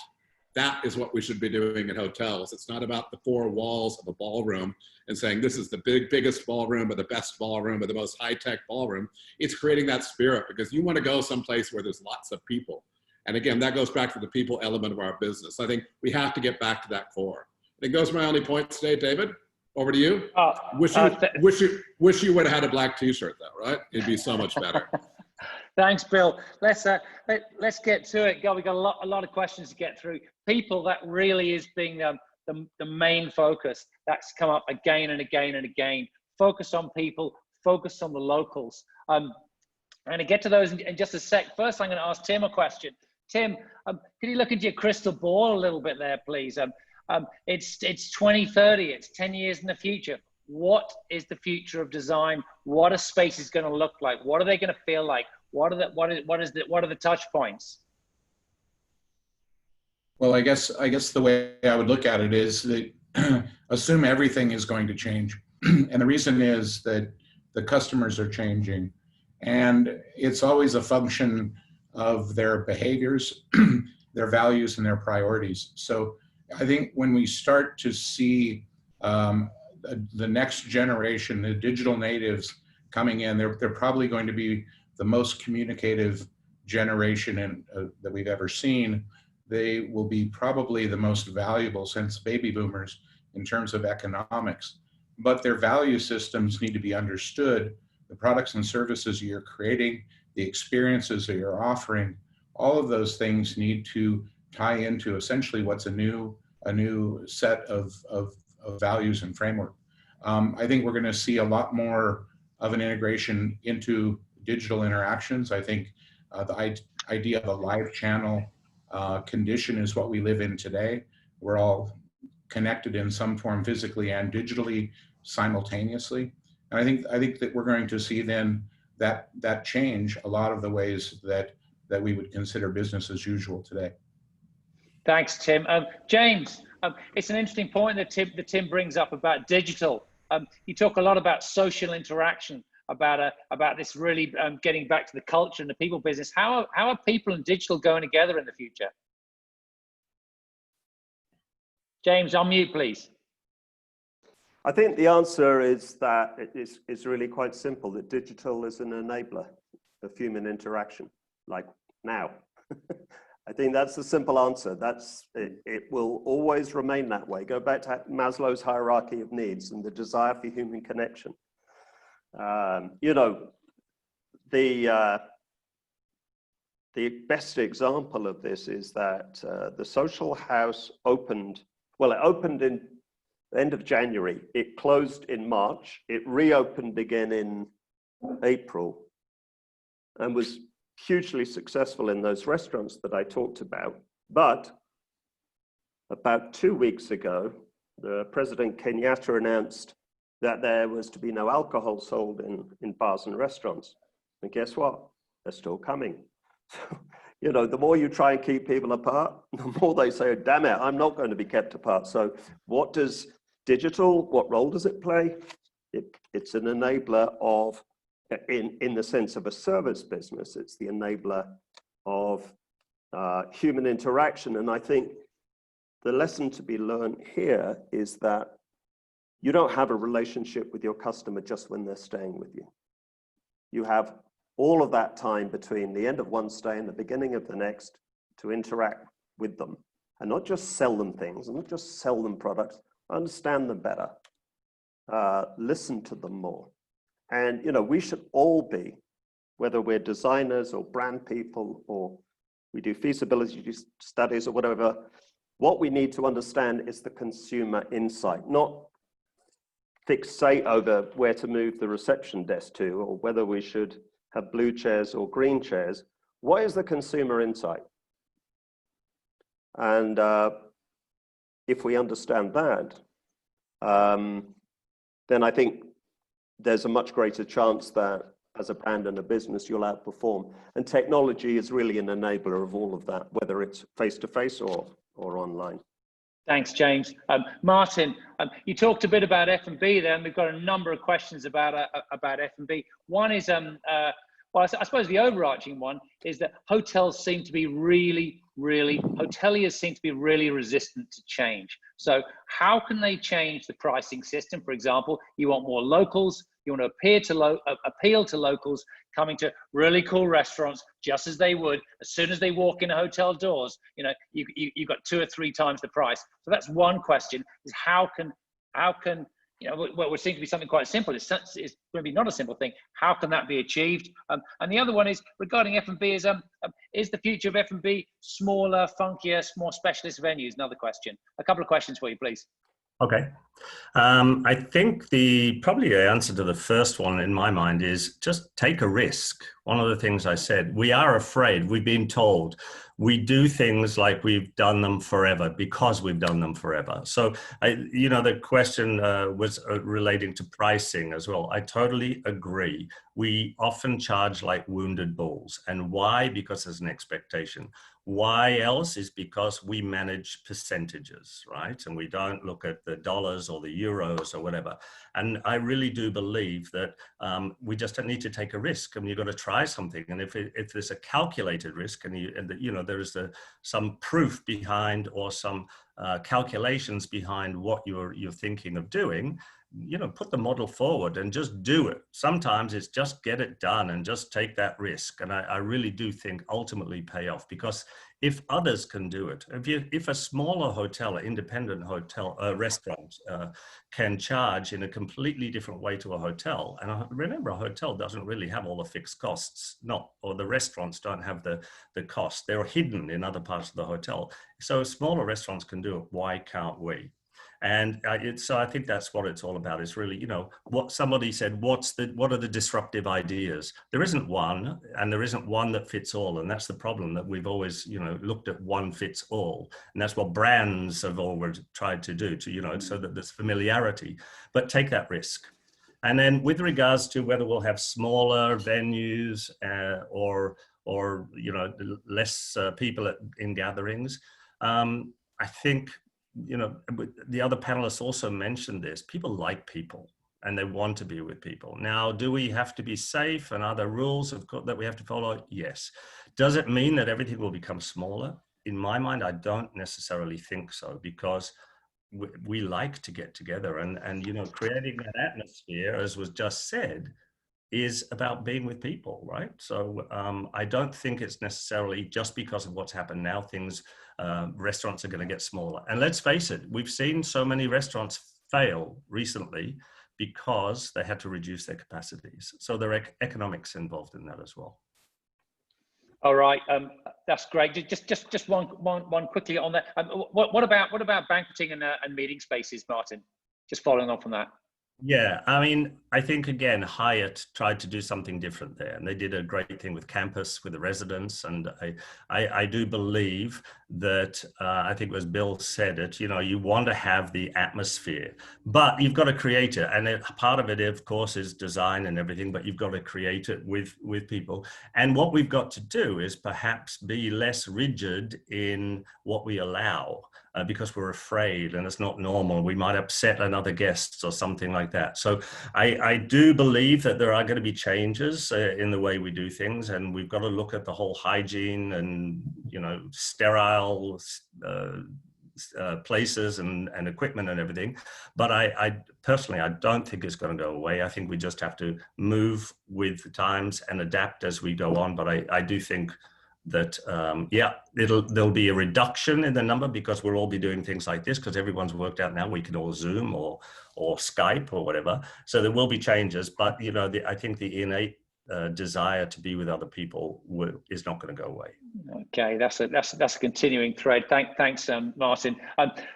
That is what we should be doing in hotels. It's not about the four walls of a ballroom and saying this is the biggest ballroom or the best ballroom or the most high-tech ballroom. It's creating that spirit, because you want to go someplace where there's lots of people. And again, that goes back to the people element of our business. I think we have to get back to that core. I think those are my only points today, David. Over to you. Wish you would have had a black T-shirt though, right? It'd be so much better. Thanks, Bill. Let's get to it. God, we got a lot of questions to get through. People, that really is being the main focus. That's come up again and again and again. Focus on people. Focus on the locals. I'm going to get to those in just a sec. First, I'm going to ask Tim a question. Tim, can you look into your crystal ball a little bit there, please? It's 2030. It's 10 years in the future. What is the future of design? What are spaces going to look like? What are they going to feel like? What are the touch points? Well, I guess the way I would look at it is that assume everything is going to change. And the reason is that the customers are changing, and it's always a function of their behaviors, their values, and their priorities. So I think when we start to see the next generation, the digital natives coming in, they're probably going to be the most communicative generation that we've ever seen. They will be probably the most valuable since baby boomers in terms of economics. But their value systems need to be understood. The products and services you're creating, the experiences that you're offering, all of those things need to tie into essentially what's a new set of values and framework. I think we're going to see a lot more of an integration into digital interactions. I think the idea of a live channel condition is what we live in today. We're all connected in some form physically and digitally simultaneously. And I think that we're going to see then that change a lot of the ways that we would consider business as usual today. Thanks, Tim. James, it's an interesting point that Tim brings up about digital. You talk a lot about social interaction, about this really getting back to the culture and the people business. How are people and digital going together in the future? James, unmute, please. I think the answer is that it's really quite simple, that digital is an enabler of human interaction, like now. I think that's the simple answer. It will always remain that way. Go back to Maslow's hierarchy of needs and the desire for human connection. You know, the best example of this is that the social house opened, well, it opened in the end of January. It closed in March. It reopened again in April and was hugely successful in those restaurants that I talked about. But about 2 weeks ago, the President Kenyatta announced that there was to be no alcohol sold in bars and restaurants. And guess what? They're still coming. So, you know, the more you try and keep people apart, the more they say, oh, damn it, I'm not going to be kept apart. So what does digital, what role does it play? It's an enabler of, in the sense of a service business, it's the enabler of human interaction. And I think the lesson to be learned here is that you don't have a relationship with your customer just when they're staying with you. You have all of that time between the end of one stay and the beginning of the next to interact with them and not just sell them things, and not just sell them products, understand them better, listen to them more. And, you know, we should all be, whether we're designers or brand people or we do feasibility studies or whatever, what we need to understand is the consumer insight, not fixate over where to move the reception desk to or whether we should have blue chairs or green chairs. What is the consumer insight? And if we understand that, then I think there's a much greater chance that as a brand and a business, you'll outperform. And technology is really an enabler of all of that, whether it's face-to-face or online. Thanks, James. Martin, you talked a bit about F&B there, and we've got a number of questions about F&B. One is, well, I suppose the overarching one is that hotels seem to be hoteliers seem to be really resistant to change. So how can they change the pricing system? For example, you want more locals, you want to appeal to locals coming to really cool restaurants, just as they would as soon as they walk in a hotel doors. You know, you've got 2 or 3 times the price. So that's one question: is how can you know, what would seem to be something quite simple, it's going to be not a simple thing. How can that be achieved? And the other one is regarding F&B is the future of F&B smaller, funkier, more specialist venues? Another question. A couple of questions for you, please. Okay. I think probably the answer to the first one in my mind is just take a risk. One of the things I said, we are afraid, we've been told, we do things like we've done them forever because we've done them forever. So, you know, the question was relating to pricing as well. I totally agree. We often charge like wounded bulls. And why? Because there's an expectation. Why else is because we manage percentages, right? And we don't look at the dollars or the euros or whatever. And I really do believe that we just need to take a risk, and you've got to try something. And if there's a calculated risk, and you know, there is some proof behind or some calculations behind what you're thinking of doing, you know, put the model forward and just do it. Sometimes it's just get it done and just take that risk. And I really do think ultimately pay off, because if others can do it, if a smaller hotel, an independent hotel, restaurant can charge in a completely different way to a hotel, and remember, a hotel doesn't really have all the fixed costs, or the restaurants don't have the costs. They're hidden in other parts of the hotel. So smaller restaurants can do it. Why can't we? And so I think that's what it's all about. It's really, you know, what somebody said, what are the disruptive ideas? There isn't one, and there isn't one that fits all. And that's the problem, that we've always, you know, looked at one fits all. And that's what brands have always tried to do, to, you know, so that there's familiarity, but take that risk. And then with regards to whether we'll have smaller venues or you know, less people in gatherings, I think, you know, the other panelists also mentioned this. People like people and they want to be with people. Now, do we have to be safe, and are there rules that we have to follow? Yes. Does it mean that everything will become smaller? In my mind, I don't necessarily think so, because we like to get together, and you know, creating that atmosphere, as was just said, is about being with people, right? So I don't think it's necessarily just because of what's happened now, restaurants are going to get smaller. And let's face it, we've seen so many restaurants fail recently because they had to reduce their capacities. So there are economics involved in that as well. All right, that's great. Just one quickly on that. What about banqueting and meeting spaces, Martin? Just following on from that. Yeah, I mean, I think again, Hyatt tried to do something different there, and they did a great thing with campus, with the residents. And I do believe that, I think it was Bill said it, you know, you want to have the atmosphere, but you've got to create it. And part of it, of course, is design and everything, but you've got to create it with people. And what we've got to do is perhaps be less rigid in what we allow. Because we're afraid and it's not normal. We might upset another guest or something like that. So I do believe that there are going to be changes in the way we do things, and we've got to look at the whole hygiene and, you know, sterile places and equipment and everything. But I personally, I don't think it's going to go away. I think we just have to move with the times and adapt as we go on. But I do think that, yeah, there'll be a reduction in the number, because we'll all be doing things like this, because everyone's worked out now we can all Zoom or Skype or whatever. So there will be changes, but, you know, I think the innate desire to be with other people is not going to go away. Okay, that's a continuing thread. Thanks, Martin.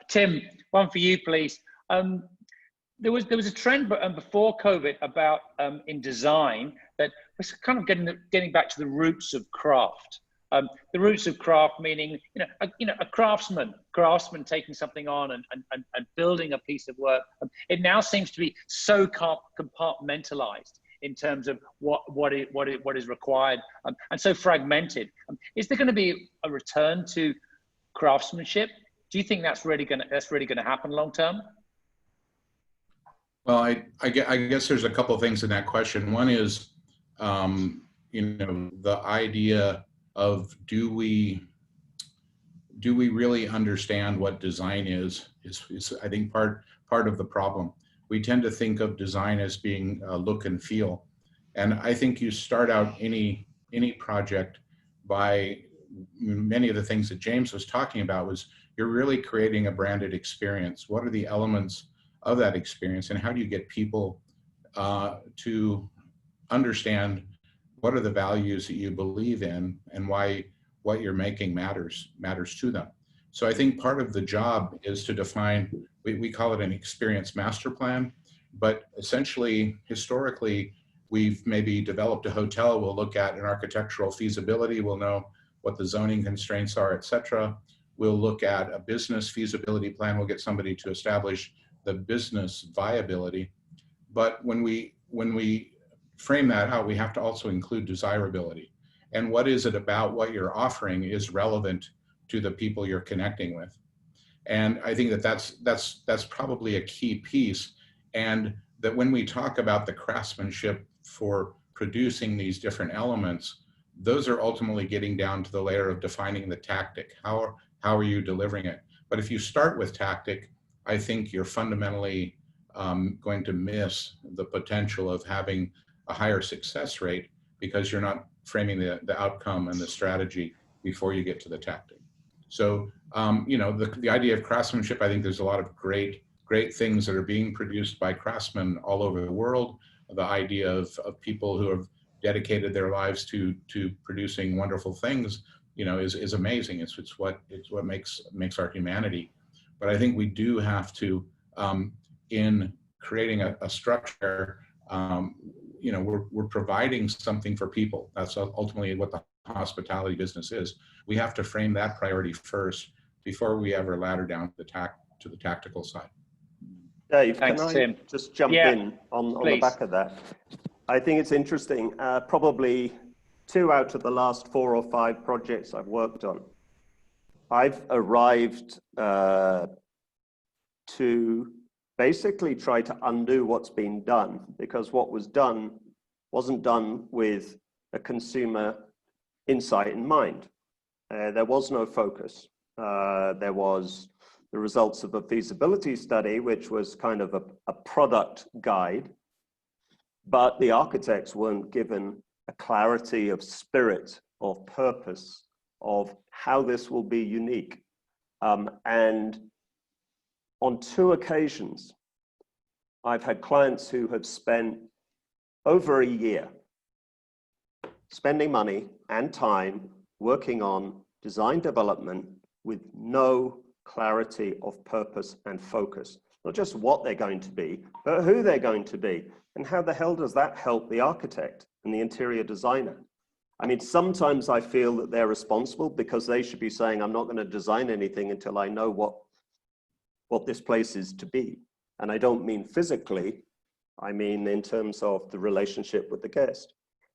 Tim, one for you, please. There was a trend before COVID about in design that was kind of getting back to the roots of craft. The roots of craft, meaning, a craftsman taking something on and building a piece of work. It now seems to be so compartmentalized in terms of what is required, and so fragmented. Is there going to be a return to craftsmanship? Do you think that's really going to happen long term? Well, I guess there's a couple of things in that question. One is, the idea of do we really understand what design is I think part of the problem. We tend to think of design as being look and feel, and I think you start out any project by many of the things that James was talking about. Was you're really creating a branded experience. What are the elements of that experience, and how do you get people to understand what are the values that you believe in, and why what you're making matters to them. So I think part of the job is to define, we call it an experience master plan, but essentially, historically, we've maybe developed a hotel. We'll look at an architectural feasibility. We'll know what the zoning constraints are, et cetera. We'll look at a business feasibility plan. We'll get somebody to establish the business viability. But when we frame that out, we have to also include desirability. And what is it about what you're offering is relevant to the people you're connecting with. And I think that's probably a key piece. And that when we talk about the craftsmanship for producing these different elements, those are ultimately getting down to the layer of defining the tactic. How are you delivering it? But if you start with tactic, I think you're fundamentally going to miss the potential of having a higher success rate, because you're not framing the outcome and the strategy before you get to the tactic. So, the idea of craftsmanship, I think there's a lot of great things that are being produced by craftsmen all over the world. The idea of people who have dedicated their lives to producing wonderful things, is amazing. It's what makes our humanity. But I think we do have to in creating a structure, you know, we're providing something for people. That's ultimately what the hospitality business is. We have to frame that priority first before we ever ladder down to the tactical side. Dave, Thanks, can I Tim. just jump in on the back of that? I think it's interesting. Probably 2 out of the last 4 or 5 projects I've worked on, I've arrived to basically try to undo what's been done, because what was done wasn't done with a consumer insight in mind. There was no focus. There was the results of a feasibility study, which was kind of a product guide, but the architects weren't given a clarity of spirit, of purpose, of how this will be unique. And on 2 occasions, I've had clients who have spent over a year spending money and time working on design development with no clarity of purpose and focus. Not just what they're going to be, but who they're going to be. And how the hell does that help the architect and the interior designer? I mean, sometimes I feel that they're responsible because they should be saying, I'm not going to design anything until I know what this place is to be. And I don't mean physically, I mean in terms of the relationship with the guest.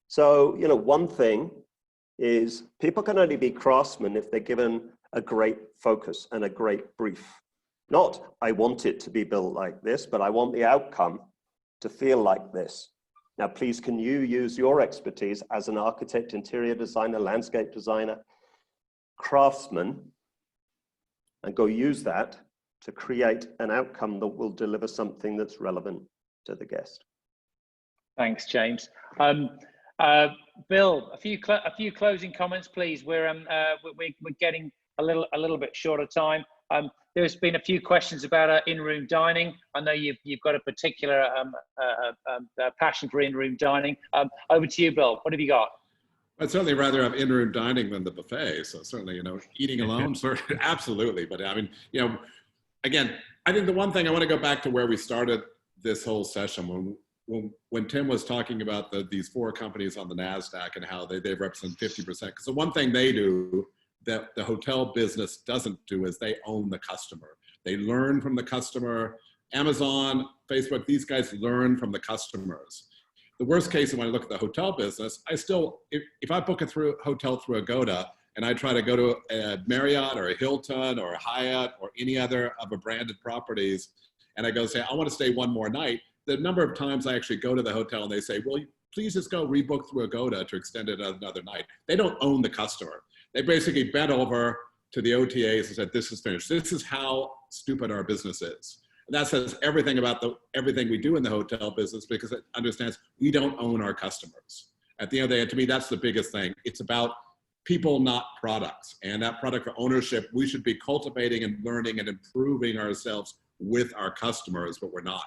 So, you know, one thing is people can only be craftsmen if they're given a great focus and a great brief. Not, I want it to be built like this, but I want the outcome to feel like this. Now, please, can you use your expertise as an architect, interior designer, landscape designer, craftsman, and go use that to create an outcome that will deliver something that's relevant to the guest. Thanks, James. Bill, a few closing comments, please. We're getting a little bit short of time. There's been a few questions about in-room dining. I know you've got a particular passion for in-room dining. Over to you, Bill. What have you got? I'd certainly rather have in-room dining than the buffet. So certainly, you know, eating alone, absolutely. But I mean, you know, again, I think the one thing I want to go back to where we started this whole session when Tim was talking about these 4 companies on the NASDAQ and how they represent 50%. Because the one thing they do that the hotel business doesn't do is they own the customer. They learn from the customer. Amazon, Facebook, these guys learn from the customers. The worst case when I look at the hotel business, I still, if I book a hotel through Agoda and I try to go to a Marriott or a Hilton or a Hyatt or any other of a branded properties, and I go say, I want to stay one more night, the number of times I actually go to the hotel and they say, well, please just go rebook through Agoda to extend it another night. They don't own the customer. They basically bent over to the OTAs and said, this is finished. This is how stupid our business is. And that says everything about everything we do in the hotel business, because it understands we don't own our customers. At the end of the day, to me, that's the biggest thing. It's about people, not products. And that product for ownership, we should be cultivating and learning and improving ourselves with our customers, but we're not.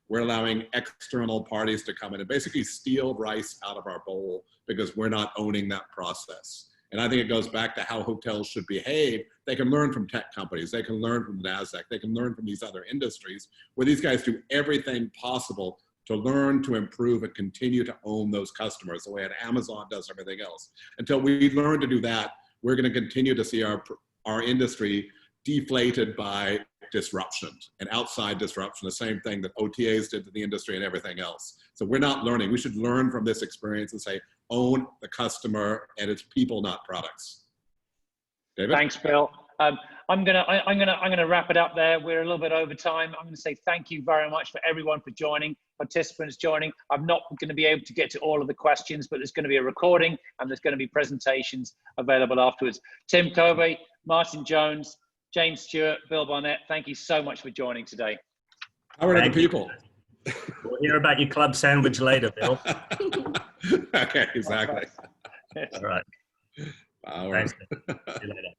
We're allowing external parties to come in and basically steal rice out of our bowl because we're not owning that process. And I think it goes back to how hotels should behave. They can learn from tech companies. They can learn from NASDAQ. They can learn from these other industries where these guys do everything possible to learn, to improve, and continue to own those customers the way that Amazon does everything else. Until we learn to do that, we're going to continue to see our industry deflated by disruption and outside disruption, the same thing that OTAs did to the industry and everything else. So we're not learning. We should learn from this experience and say, own the customer and its people, not products. David? Thanks, Bill. I'm gonna wrap it up there. We're a little bit over time. I'm gonna say thank you very much for everyone for joining, participants joining. I'm not gonna be able to get to all of the questions, but there's gonna be a recording and there's gonna be presentations available afterwards. Tim Covey, Martin Jones, James Stewart, Bill Barnett, thank you so much for joining today. How are the people? We'll hear about your club sandwich later, Bill. Okay, exactly. All right. Wow. Thanks. See you later.